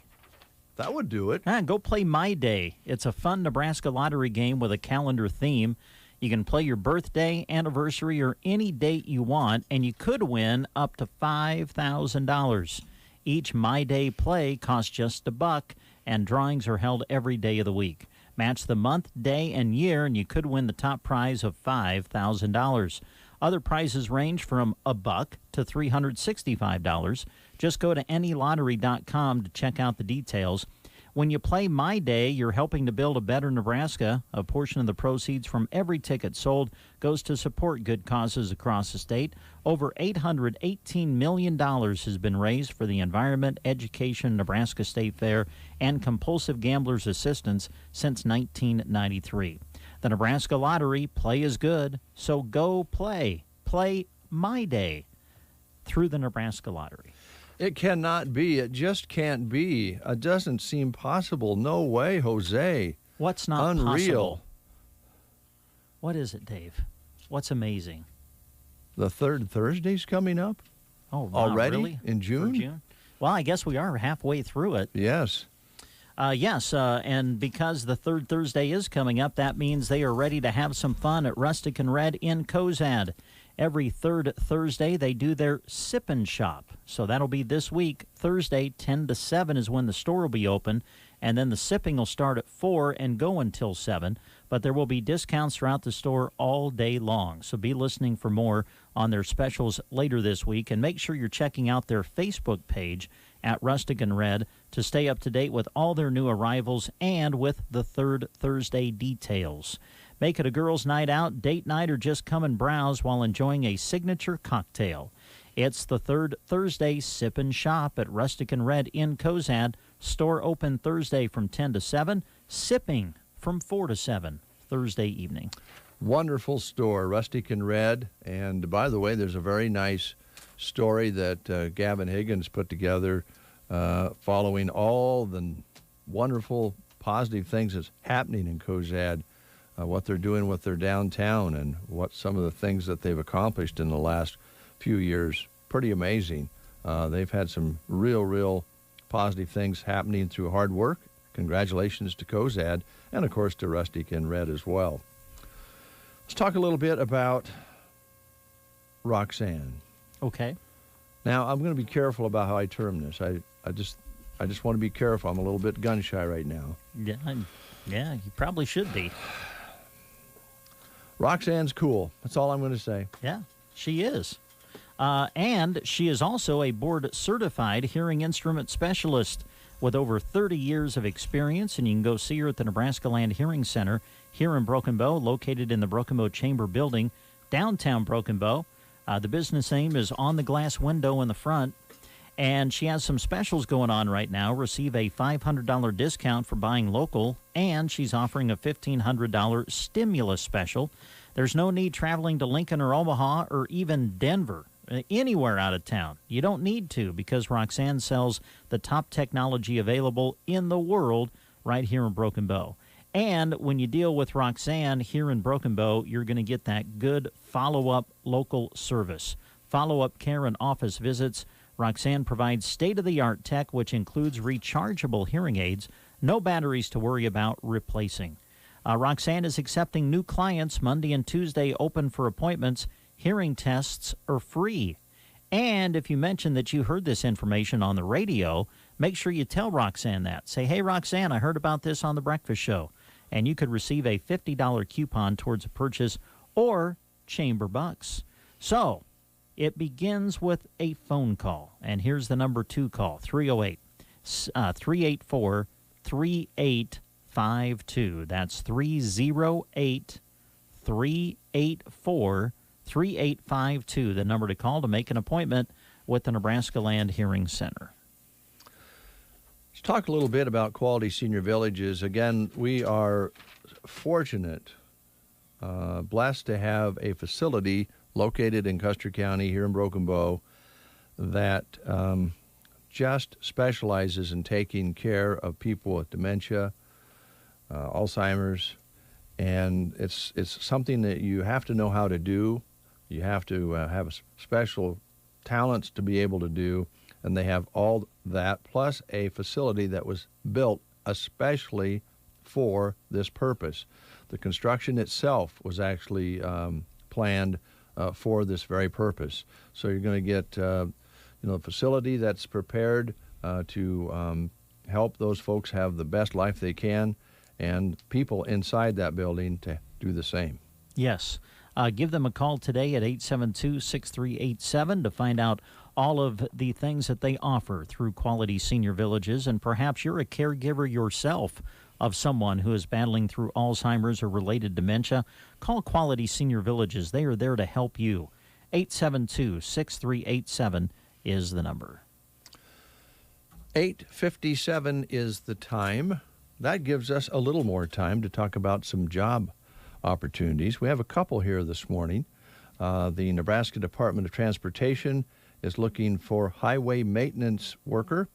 A: That would do it.
B: Go play My Day. It's a fun Nebraska lottery game with a calendar theme. You can play your birthday, anniversary, or any date you want, and you could win up to $5,000. Each My Day play costs just $1, and drawings are held every day of the week. Match the month, day, and year, and you could win the top prize of $5,000. Other prizes range from $1 to $365. Just go to anylottery.com to check out the details. When you play My Day, you're helping to build a better Nebraska. A portion of the proceeds from every ticket sold goes to support good causes across the state. Over $818 million has been raised for the Environment, Education, Nebraska State Fair, and Compulsive Gamblers Assistance since 1993. The Nebraska Lottery, play is good, so go play. Play My Day through the Nebraska Lottery.
A: It cannot be. It just can't be. It doesn't seem possible. No way, Jose.
B: What's not
A: Unreal.
B: possible? What is it, Dave? What's amazing?
A: The third Thursday's coming up?
B: Oh, wow,
A: already?
B: Really?
A: In June?
B: For June? Well, I guess we are halfway through it.
A: Yes.
B: And because the third Thursday is coming up, that means they are ready to have some fun at Rustic and Red in Cozad. Every third Thursday, they do their Sip and Shop. So that'll be this week. Thursday, 10 to 7 is when the store will be open. And then the sipping will start at 4 and go until 7. But there will be discounts throughout the store all day long. So be listening for more on their specials later this week. And make sure you're checking out their Facebook page at Rustic and Red to stay up to date with all their new arrivals and with the third Thursday details. Make it a girls' night out, date night, or just come and browse while enjoying a signature cocktail. It's the third Thursday Sip and Shop at Rustic and Red in Cozad. Store open Thursday from 10 to 7. Sipping from 4 to 7 Thursday evening.
A: Wonderful store, Rustic and Red. And by the way, there's a very nice story that Gavin Higgins put together following all the wonderful, positive things that's happening in Cozad. What they're doing with their downtown and what some of the things that they've accomplished in the last few years. Pretty amazing. They've had some real positive things happening through hard work. Congratulations to Cozad and, of course, to Rustic and Red as well. Let's talk a little bit about Roxanne.
B: Okay.
A: Now, I'm going to be careful about how I term this. I just want to be careful. I'm a little bit gun-shy right now.
B: Yeah, you probably should be.
A: Roxanne's cool. That's all I'm going to say.
B: Yeah, she is. And she is also a board-certified hearing instrument specialist with over 30 years of experience, and you can go see her at the Nebraska Land Hearing Center here in Broken Bow, located in the Broken Bow Chamber Building, downtown Broken Bow. The business name is On the Glass Window in the front, and she has some specials going on right now. Receive a $500 discount for buying local, and she's offering a $1,500 stimulus special. There's no need traveling to Lincoln or Omaha or even Denver, anywhere out of town. You don't need to, because Roxanne sells the top technology available in the world right here in Broken Bow. And when you deal with Roxanne here in Broken Bow, you're going to get that good follow-up local service. Follow-up care and office visits. Roxanne provides state-of-the-art tech, which includes rechargeable hearing aids, no batteries to worry about replacing. Roxanne is accepting new clients Monday and Tuesday, open for appointments. Hearing tests are free. And if you mention that you heard this information on the radio, make sure you tell Roxanne that. Say, hey, Roxanne, I heard about this on The Breakfast Show. And you could receive a $50 coupon towards a purchase or chamber bucks. So it begins with a phone call. And here's the number to call, 308-384-3852. That's 308-384-3852, the number to call to make an appointment with the Nebraska Land Hearing Center.
A: Let's talk a little bit about Quality Senior Villages. Again, we are fortunate, blessed to have a facility located in Custer County here in Broken Bow that just specializes in taking care of people with dementia, Alzheimer's, and it's something that you have to know how to do. You have to have special talents to be able to do, and they have all that, plus a facility that was built especially for this purpose. The construction itself was actually planned for this very purpose. So you're going to get a facility that's prepared to help those folks have the best life they can, and people inside that building to do the same.
B: Yes. Give them a call today at 872-6387 to find out all of the things that they offer through Quality Senior Villages, and perhaps you're a caregiver yourself of someone who is battling through Alzheimer's or related dementia. Call Quality Senior Villages. They are there to help you. 872-6387 is the number.
A: 8:57 is the time. That gives us a little more time to talk about some job opportunities. We have a couple here this morning. The Nebraska Department of Transportation is looking for highway maintenance worker,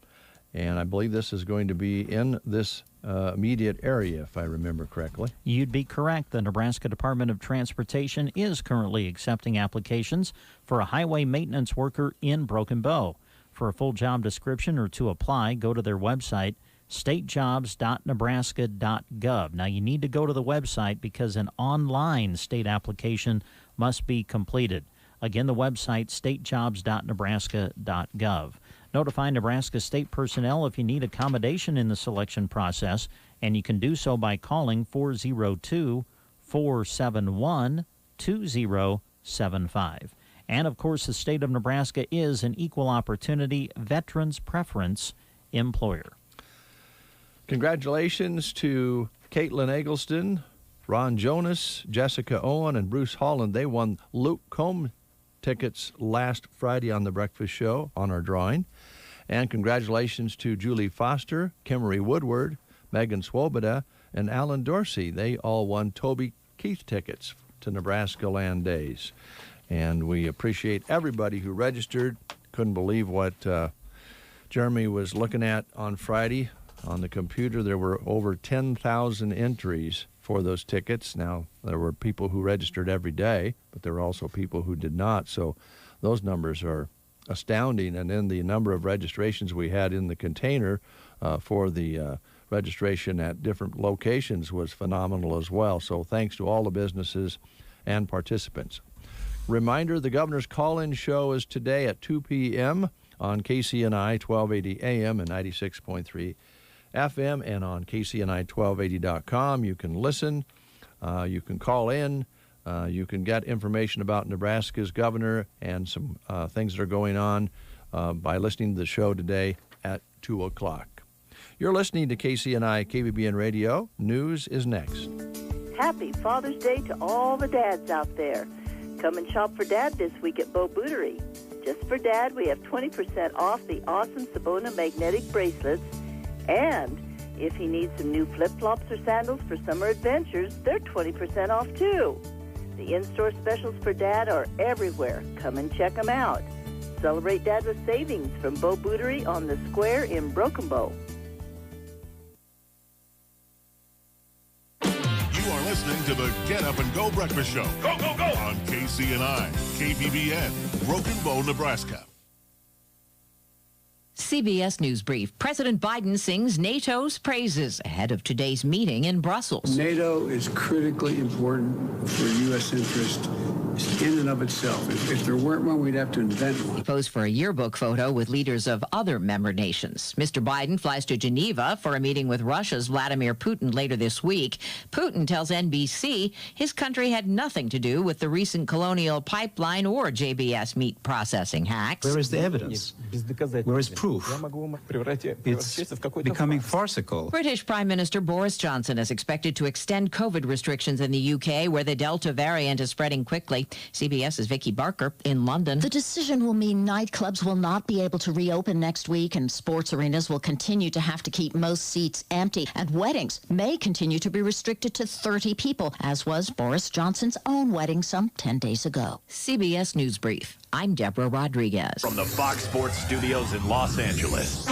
A: and I believe this is going to be in this immediate area, if I remember correctly.
B: You'd be correct. The Nebraska Department of Transportation is currently accepting applications for a highway maintenance worker in Broken Bow. For a full job description or to apply, go to their website, statejobs.nebraska.gov. Now, you need to go to the website because an online state application must be completed. Again, the website, statejobs.nebraska.gov. Notify Nebraska state personnel if you need accommodation in the selection process, and you can do so by calling 402-471-2075. And, of course, the state of Nebraska is an equal opportunity veterans preference employer.
A: Congratulations to Caitlin Eggleston, Ron Jonas, Jessica Owen, and Bruce Holland. They won Luke Combs tickets last Friday on The Breakfast Show on our drawing. And congratulations to Julie Foster, Kimmery Woodward, Megan Swoboda, and Alan Dorsey. They all won Toby Keith tickets to Nebraska Land Days. And we appreciate everybody who registered. Couldn't believe what Jeremy was looking at on Friday. On the computer, there were over 10,000 entries for those tickets. Now, there were people who registered every day, but there were also people who did not. So those numbers are astounding. And then the number of registrations we had in the container for the registration at different locations was phenomenal as well. So thanks to all the businesses and participants. Reminder, the Governor's Call-In Show is today at 2 p.m. on KCNI 1280 AM and 96.3 FM, and on KCNI1280.com. You can listen, you can call in, you can get information about Nebraska's governor and some things that are going on by listening to the show today at 2 o'clock. You're listening to KCNI KBBN Radio. News is next.
U: Happy Father's Day to all the dads out there. Come and shop for Dad this week at Bo Bootery. Just for Dad, we have 20% off the awesome Sabona magnetic bracelets. And if he needs some new flip-flops or sandals for summer adventures, they're 20% off too. The in-store specials for Dad are everywhere. Come and check them out. Celebrate Dad with savings from Bo Bootery on the Square in Broken Bow.
F: You are listening to the Get Up and Go Breakfast Show. Go, go, go! On KCNI, KBBN, Broken Bow, Nebraska.
G: CBS News Brief. President Biden sings NATO's praises ahead of today's meeting in Brussels.
H: NATO is critically important for U.S. interest in and of itself. If there weren't one, we'd have to invent one.
G: He posed for a yearbook photo with leaders of other member nations. Mr. Biden flies to Geneva for a meeting with Russia's Vladimir Putin later this week. Putin tells NBC his country had nothing to do with the recent Colonial Pipeline or JBS meat processing hacks.
V: Where is the evidence? Where is proof? It's becoming farcical.
G: British Prime Minister Boris Johnson is expected to extend COVID restrictions in the UK, where the Delta variant is spreading quickly. Thursday. CBS's Vicki Barker in London.
I: The decision will mean nightclubs will not be able to reopen next week, and sports arenas will continue to have to keep most seats empty, and weddings may continue to be restricted to 30 people, as was Boris Johnson's own wedding some 10 days ago.
G: CBS News Brief. I'm Deborah Rodriguez.
L: From the Fox Sports Studios in Los Angeles,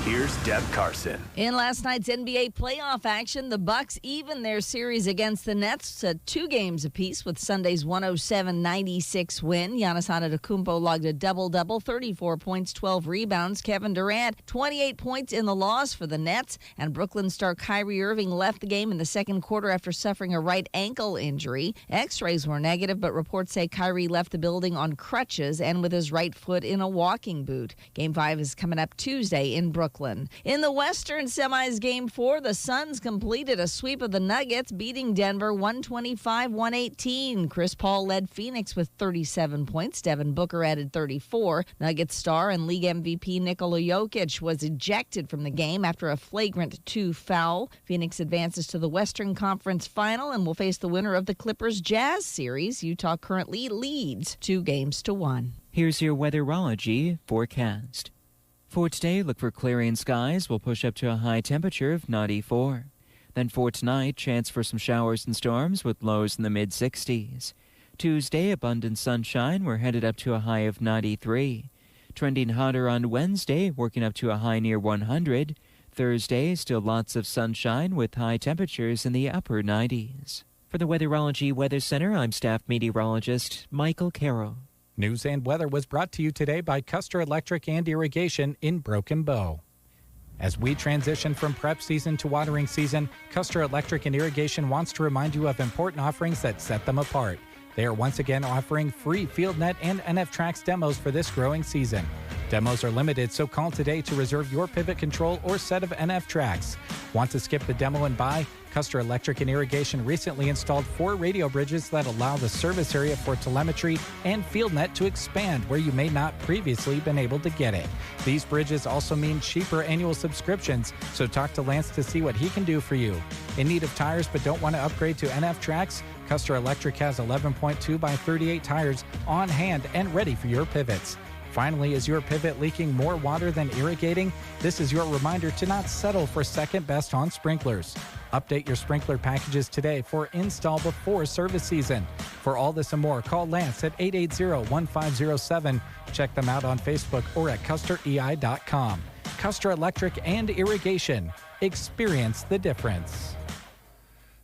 L: here's Deb Carson.
D: In last night's NBA playoff action, the Bucks evened their series against the Nets to 2 games apiece with Sunday's 107-96 win. Giannis Antetokounmpo logged a double-double, 34 points, 12 rebounds. Kevin Durant, 28 points in the loss for the Nets. And Brooklyn star Kyrie Irving left the game in the second quarter after suffering a right ankle injury. X-rays were negative, but reports say Kyrie left the building on crutches and with his right foot in a walking boot. Game 5 is coming up Tuesday in Brooklyn. In the Western Semis Game 4, the Suns completed a sweep of the Nuggets, beating Denver 125-118. Chris Paul led Phoenix with 37 points. Devin Booker added 34. Nuggets star and league MVP Nikola Jokic was ejected from the game after a flagrant 2 foul. Phoenix advances to the Western Conference Final and will face the winner of the Clippers-Jazz series. Utah currently leads 2-1.
N: Here's your weatherology forecast. For today, look for clearing skies. We'll push up to a high temperature of 94. Then for tonight, chance for some showers and storms with lows in the mid-60s. Tuesday, abundant sunshine. We're headed up to a high of 93. Trending hotter on Wednesday, working up to a high near 100. Thursday, still lots of sunshine with high temperatures in the upper 90s. For the Weatherology Weather Center, I'm staff meteorologist Michael Carroll.
C: News and weather was brought to you today by Custer Electric and Irrigation in Broken Bow. As we transition from prep season to watering season, Custer Electric and Irrigation wants to remind you of important offerings that set them apart. They are once again offering free FieldNet and NFTrax demos for this growing season. Demos are limited, so call today to reserve your pivot control or set of NFTrax. Want to skip the demo and buy? Custer Electric and Irrigation recently installed 4 radio bridges that allow the service area for telemetry and FieldNet to expand where you may not previously been able to get it. These bridges also mean cheaper annual subscriptions, so talk to Lance to see what he can do for you. In need of tires but don't want to upgrade to NFTrax? Custer Electric has 11.2 by 38 tires on hand and ready for your pivots. Finally, is your pivot leaking more water than irrigating? This is your reminder to not settle for second best on sprinklers. Update your sprinkler packages today for install before service season. For all this and more, call Lance at 880-1507. Check them out on Facebook or at custerei.com. Custer Electric and Irrigation. Experience the difference.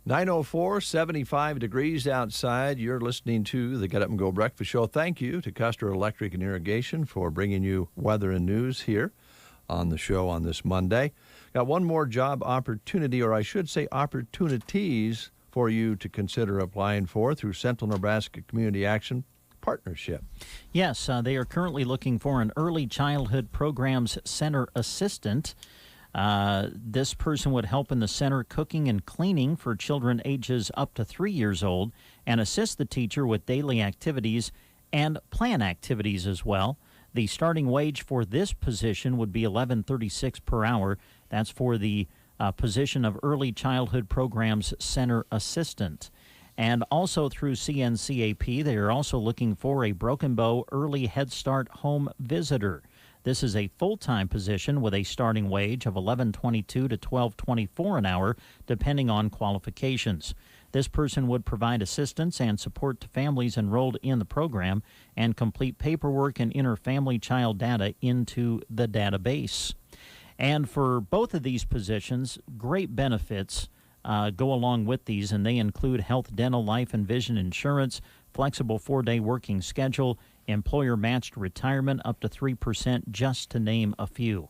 A: 9:04, 75 degrees outside. You're listening to the Get Up and Go Breakfast Show. Thank you to Custer Electric and Irrigation for bringing you weather and news here on the show on this Monday. Got one more job opportunity, or I should say opportunities, for you to consider applying for through Central Nebraska Community Action Partnership.
B: Yes, they are currently looking for an Early Childhood Programs Center assistant. This person would help in the center cooking and cleaning for children ages up to 3 years old and assist the teacher with daily activities and plan activities as well. The starting wage for this position would be $11.36 per hour. That's for the position of Early Childhood Programs Center Assistant. And also through CNCAP, they are also looking for a Broken Bow Early Head Start Home Visitor. This is a full-time position with a starting wage of $11.22 to $12.24 an hour, depending on qualifications. This person would provide assistance and support to families enrolled in the program and complete paperwork and enter family child data into the database. And for both of these positions, great benefits go along with these, and they include health, dental, life, and vision insurance, flexible 4-day working schedule, employer-matched retirement up to 3%, just to name a few.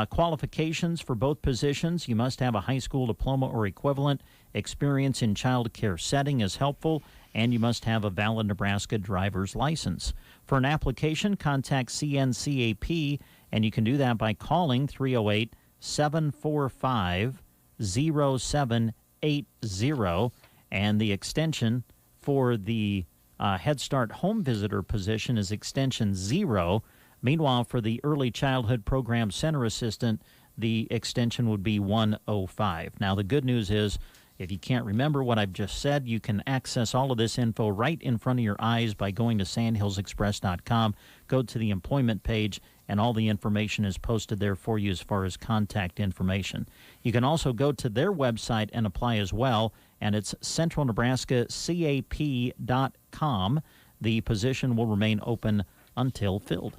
B: Qualifications for both positions: you must have a high school diploma or equivalent. Experience in child care setting is helpful, and you must have a valid Nebraska driver's license. For an application, contact CNCAP, and you can do that by calling 308-745-0780, and the extension for the Head Start Home Visitor position is extension 0. Meanwhile, for the Early Childhood Program Center Assistant, the extension would be 105. Now, the good news is If you can't remember what I've just said, you can access all of this info right in front of your eyes by going to sandhillsexpress.com. Go to the employment page, and all the information is posted there for you as far as contact information. You can also go to their website and apply as well, and it's centralnebraskacap.com. The position will remain open until filled.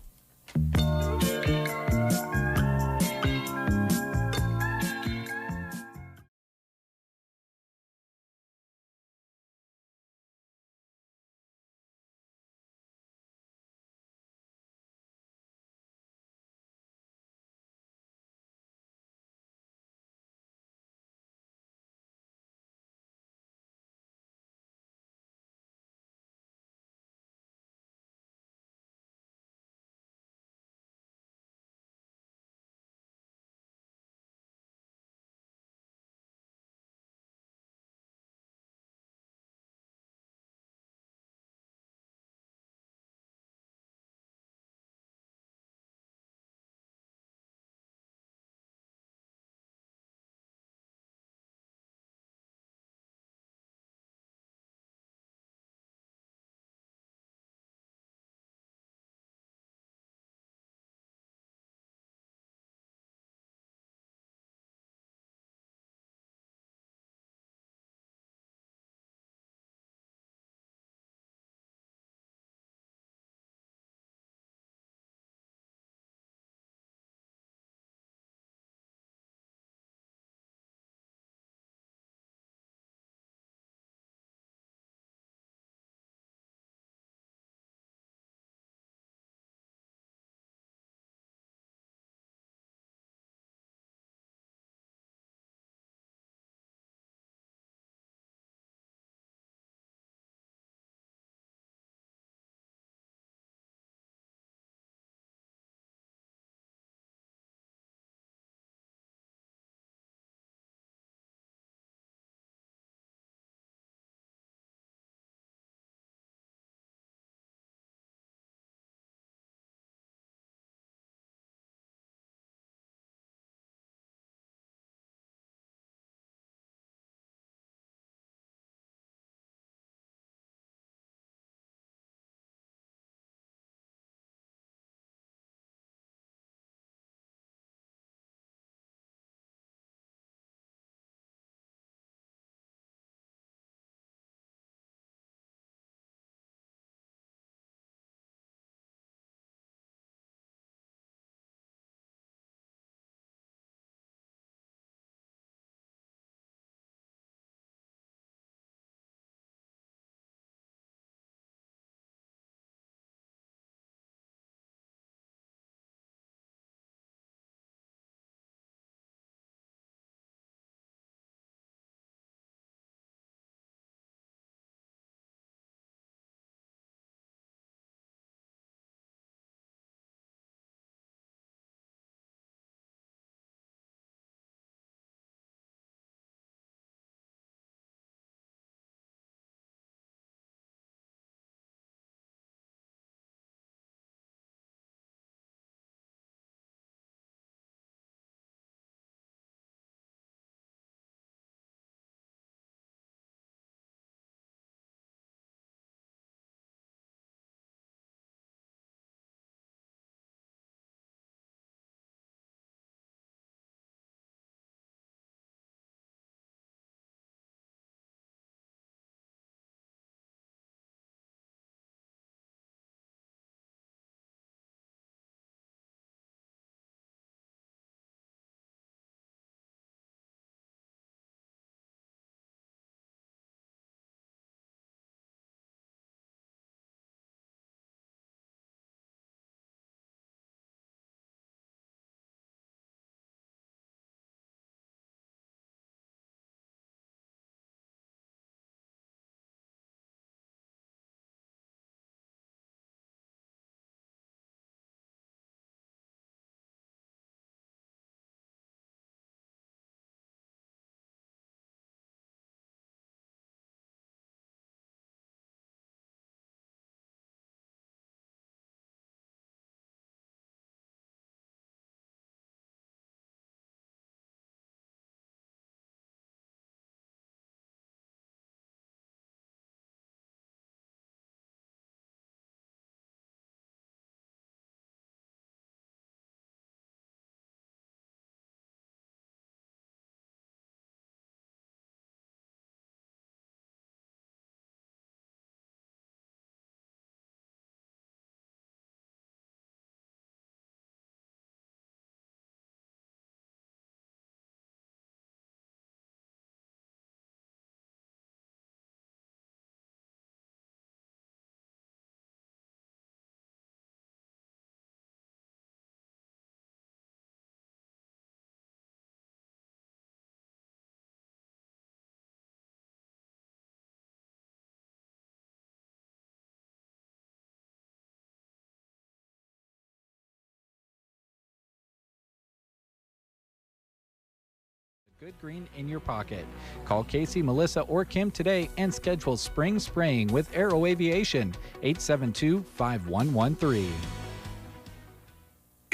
C: good green in your pocket. Call Casey, Melissa, or Kim today and schedule spring spraying with Aero Aviation, 872-5113.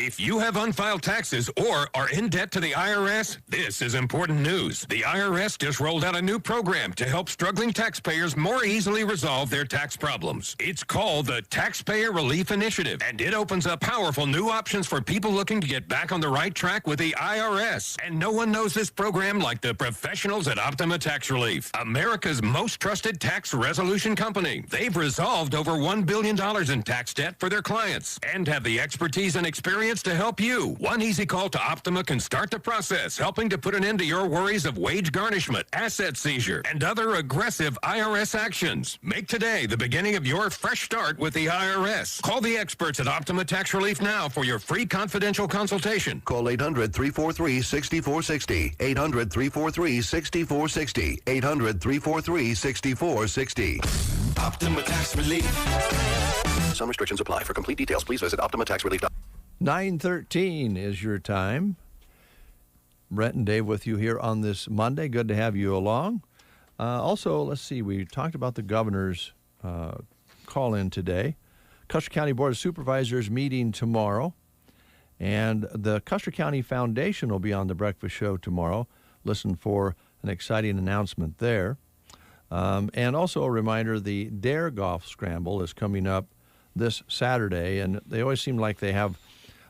E: If you have unfiled taxes or are in debt to the IRS, this is important news. The IRS just rolled out a new program to help struggling taxpayers more easily resolve their tax problems. It's called the Taxpayer Relief Initiative, and it opens up powerful new options for people looking to get back on the right track with the IRS. And no one knows this program like the professionals at Optima Tax Relief, America's most trusted tax resolution company. They've resolved over $1 billion in tax debt for their clients and have the expertise and experience to help you. One easy call to Optima can start the process, helping to put an end to your worries of wage garnishment, asset seizure, and other aggressive IRS actions. Make today the beginning of your fresh start with the IRS. Call the experts at Optima Tax Relief now for your free confidential consultation.
J: Call 800-343-6460. 800-343-6460. 800-343-6460.
E: Optima Tax Relief.
J: Some restrictions apply. For complete details, please visit OptimaTaxRelief.com.
A: 9:13 is your time. Brent and Dave with you here on this Monday. Good to have you along. Also, let's see, we talked about the governor's call-in today. Custer County Board of Supervisors meeting tomorrow. And the Custer County Foundation will be on the breakfast show tomorrow. Listen for an exciting announcement there. And also a reminder, the Dare Golf Scramble is coming up this Saturday. And they always seem like they have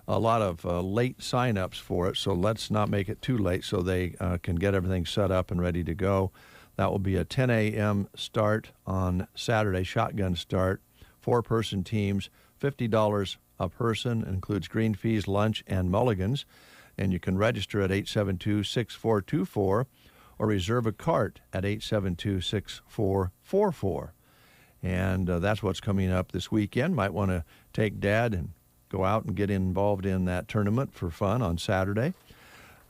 A: a lot of late sign-ups for it, so let's not make it too late so they can get everything set up and ready to go. That will be a 10 a.m. start on Saturday, shotgun start, 4-person teams, $50 a person, includes green fees, lunch, and mulligans. And you can register at 872-6424 or reserve a cart at 872-6444. And that's what's coming up this weekend. Might want to take Dad and go out and get involved in that tournament for fun on Saturday.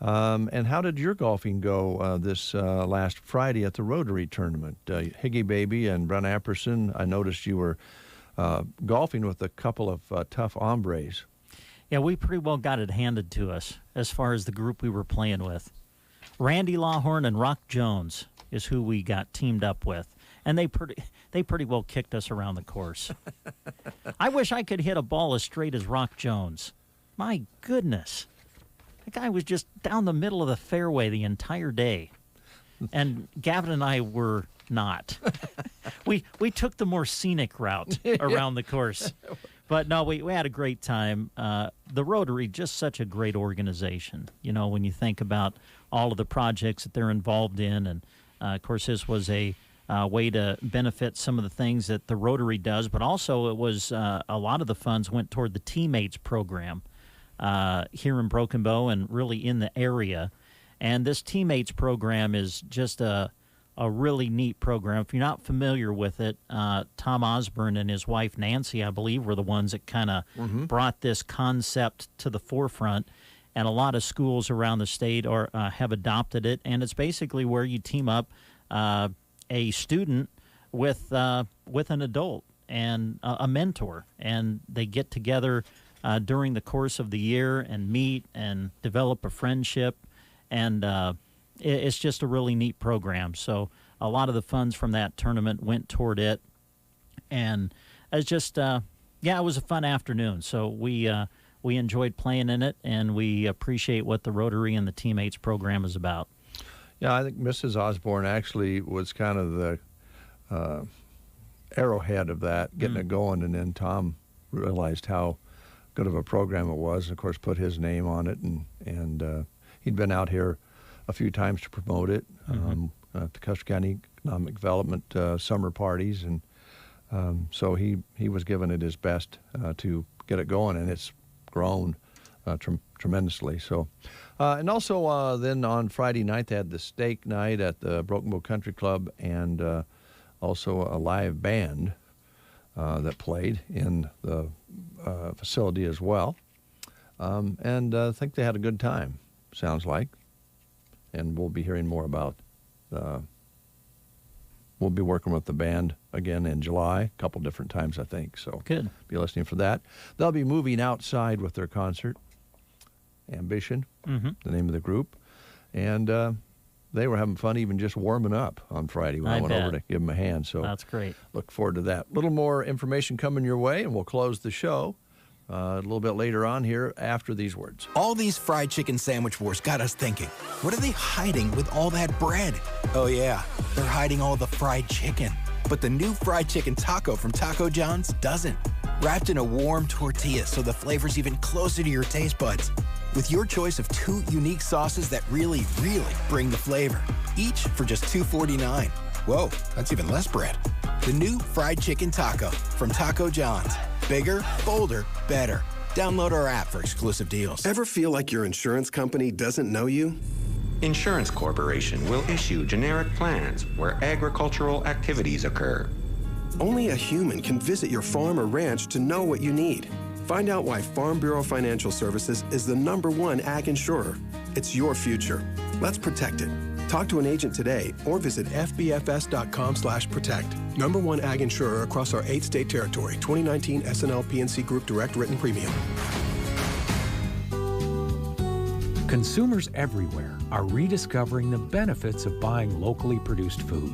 A: And how did your golfing go this last Friday at the Rotary Tournament? Higgy Baby and Brent Apperson, I noticed you were golfing with a couple of tough hombres.
B: Yeah, we pretty well got it handed to us as far as the group we were playing with. Randy Lawhorn and Rock Jones is who we got teamed up with. And they pretty well kicked us around the course. I wish I could hit a ball as straight as Rock Jones. My goodness. That guy was just down the middle of the fairway the entire day. And Gavin and I were not. We took the more scenic route around the course. But no, we had a great time. The Rotary, just such a great organization. You know, when you think about all of the projects that they're involved in. And, of course, this was a way to benefit some of the things that the Rotary does, but also it was a lot of the funds went toward the Teammates program here in Broken Bow and really in the area. And this Teammates program is just a really neat program. If you're not familiar with it, Tom Osborne and his wife Nancy, I believe, were the ones that kind of brought this concept to the forefront. And a lot of schools around the state have adopted it. And it's basically where you team up a student with an adult and a mentor, and they get together during the course of the year and meet and develop a friendship, and it's just a really neat program. So a lot of the funds from that tournament went toward it, and it's just it was a fun afternoon. So we enjoyed playing in it, and we appreciate what the Rotary and the Teammates program is about.
A: Yeah, I think Mrs. Osborne actually was kind of the arrowhead of that, getting it going, and then Tom realized how good of a program it was, and of course put his name on it, and he'd been out here a few times to promote it, at the Custer County Economic Development summer parties, and so he was giving it his best to get it going, and it's grown tremendously. So, and also then on Friday night they had the steak night at the Broken Bow Country Club, and also a live band that played in the facility as well. And I think they had a good time, sounds like. And we'll be hearing more about, we'll be working with the band again in July, a couple different times, I think. So
B: good.
A: Be listening for that. They'll be moving outside with their concert, Ambition, the name of the group. And they were having fun even just warming up on Friday when I went over to give them a hand. So
B: that's great.
A: Look forward to that. A little more information coming your way, and we'll close the show a little bit later on here after these words.
K: All these fried chicken sandwich wars got us thinking, what are they hiding with all that bread? Oh yeah, they're hiding all the fried chicken. But the new fried chicken taco from Taco John's doesn't. Wrapped in a warm tortilla so the flavor's even closer to your taste buds. With your choice of 2 unique sauces that really, really bring the flavor. Each for just $2.49. Whoa, that's even less bread. The new fried chicken taco from Taco John's. Bigger, bolder, better. Download our app for exclusive deals.
M: Ever feel like your insurance company doesn't know you?
W: Insurance Corporation will issue generic plans where agricultural activities occur.
M: Only a human can visit your farm or ranch to know what you need. Find out why Farm Bureau Financial Services is the #1 ag insurer. It's your future. Let's protect it. Talk to an agent today or visit fbfs.com/protect. #1 ag insurer across our 8-state territory. 2019 SNL PNC Group Direct Written Premium.
X: Consumers everywhere are rediscovering the benefits of buying locally produced food.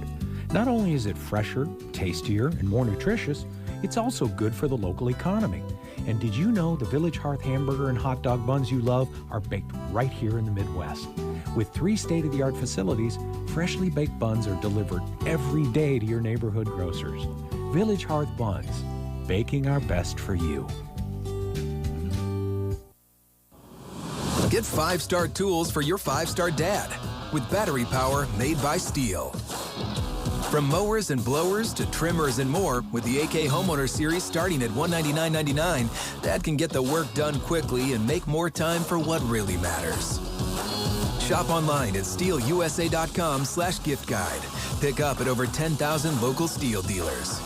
X: Not only is it fresher, tastier, and more nutritious, it's also good for the local economy. And did you know the Village Hearth hamburger and hot dog buns you love are baked right here in the Midwest? With 3 state-of-the-art facilities, freshly baked buns are delivered every day to your neighborhood grocers. Village Hearth Buns, baking our best for you.
Y: Get 5-star tools for your 5-star dad with battery power made by Steel. From mowers and blowers to trimmers and more, with the AK Homeowner Series starting at $199.99, Dad can get the work done quickly and make more time for what really matters. Shop online at steelusa.com/gift guide. Pick up at over 10,000 local Steel dealers.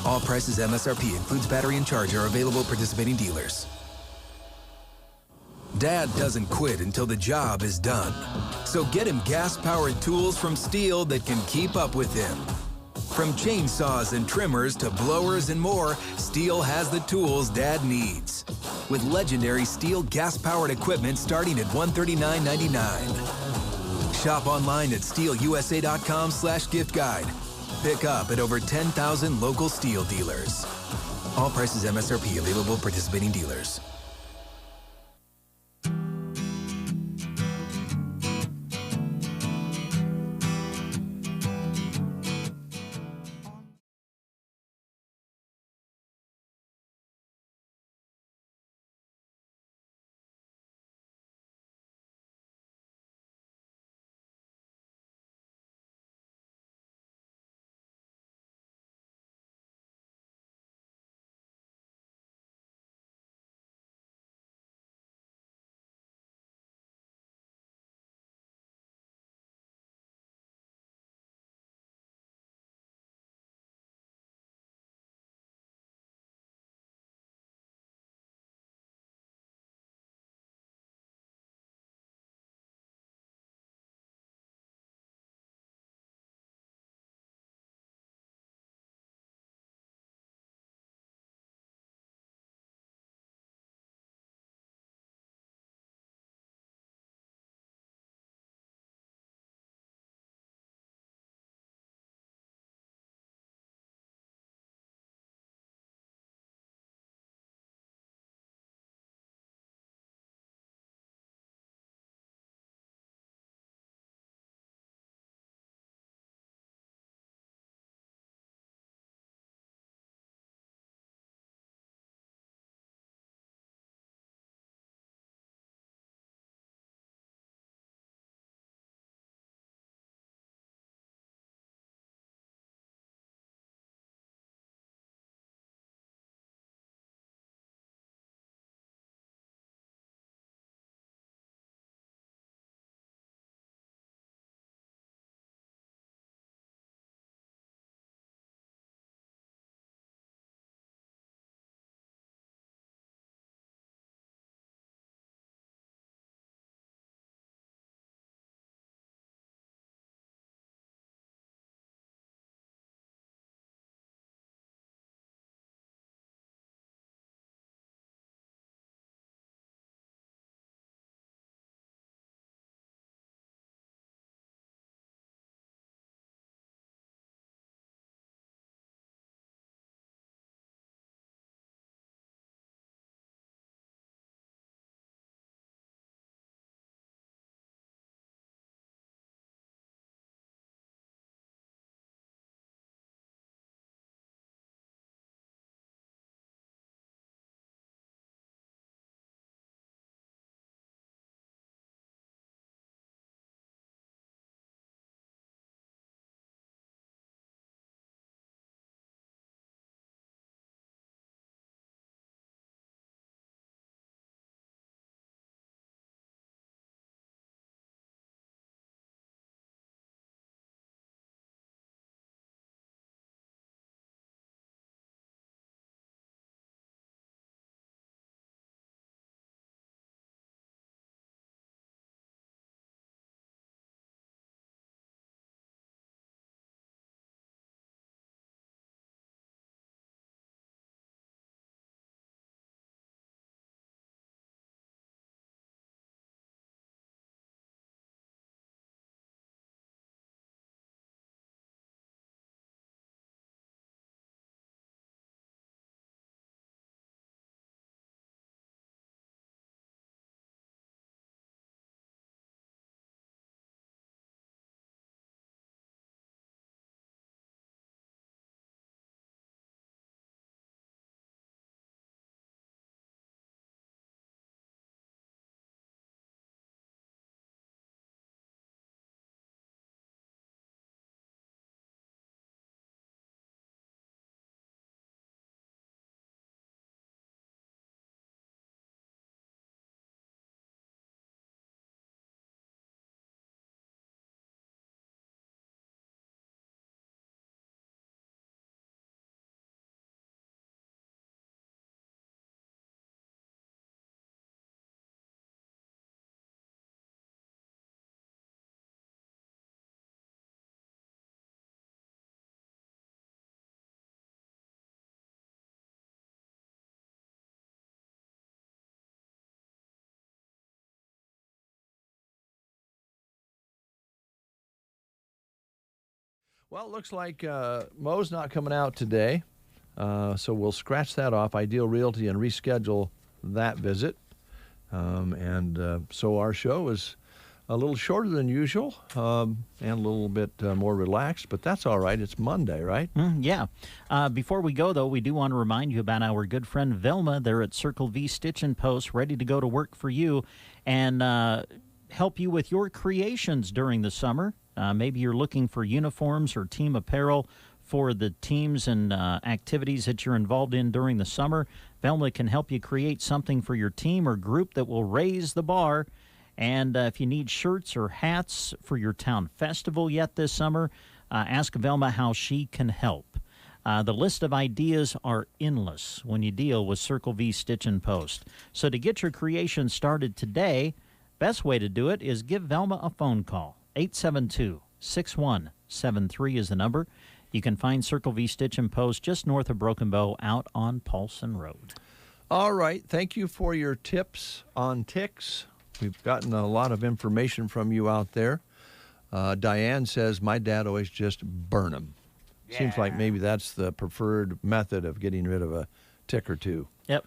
Y: All prices MSRP, includes battery and charger, are available at participating dealers. Dad doesn't quit until the job is done. So get him gas-powered tools from Steel that can keep up with him. From chainsaws and trimmers to blowers and more, Steel has the tools Dad needs. With legendary Steel gas-powered equipment starting at $139.99. Shop online at steelusa.com/gift guide. Pick up at over 10,000 local Steel dealers. All prices MSRP, available at participating dealers.
A: Well, it looks like Mo's not coming out today, so we'll scratch that off, Ideal Realty, and reschedule that visit. So our show is a little shorter than usual and a little bit more relaxed, but that's all right. It's Monday, right?
B: Yeah. Before we go, though, we do want to remind you about our good friend Velma. They're at Circle V Stitch and Post, ready to go to work for you and help you with your creations during the summer. Maybe you're looking for uniforms or team apparel for the teams and activities that you're involved in during the summer. Velma can help you create something for your team or group that will raise the bar. And if you need shirts or hats for your town festival yet this summer, ask Velma how she can help. The list of ideas are endless when you deal with Circle V Stitch and Post. So to get your creation started today, best way to do it is give Velma a phone call. 872-6173 is the number. You can find Circle V Stitch and Post just north of Broken Bow out on Paulson Road.
A: All right. Thank you for your tips on ticks. We've gotten a lot of information from you out there. Diane says, my dad always just burn them. Yeah. Seems like maybe that's the preferred method of getting rid of a tick or two.
B: Yep.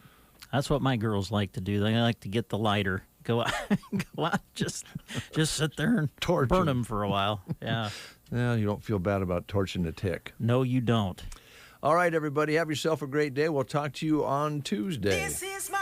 B: That's what my girls like to do. They like to get the lighter, go out, just sit there and burn them for a while. Yeah.
A: Yeah, you don't feel bad about torching a tick.
B: No, you don't.
A: All right, everybody, have yourself a great day. We'll talk to you on Tuesday.
O: This is my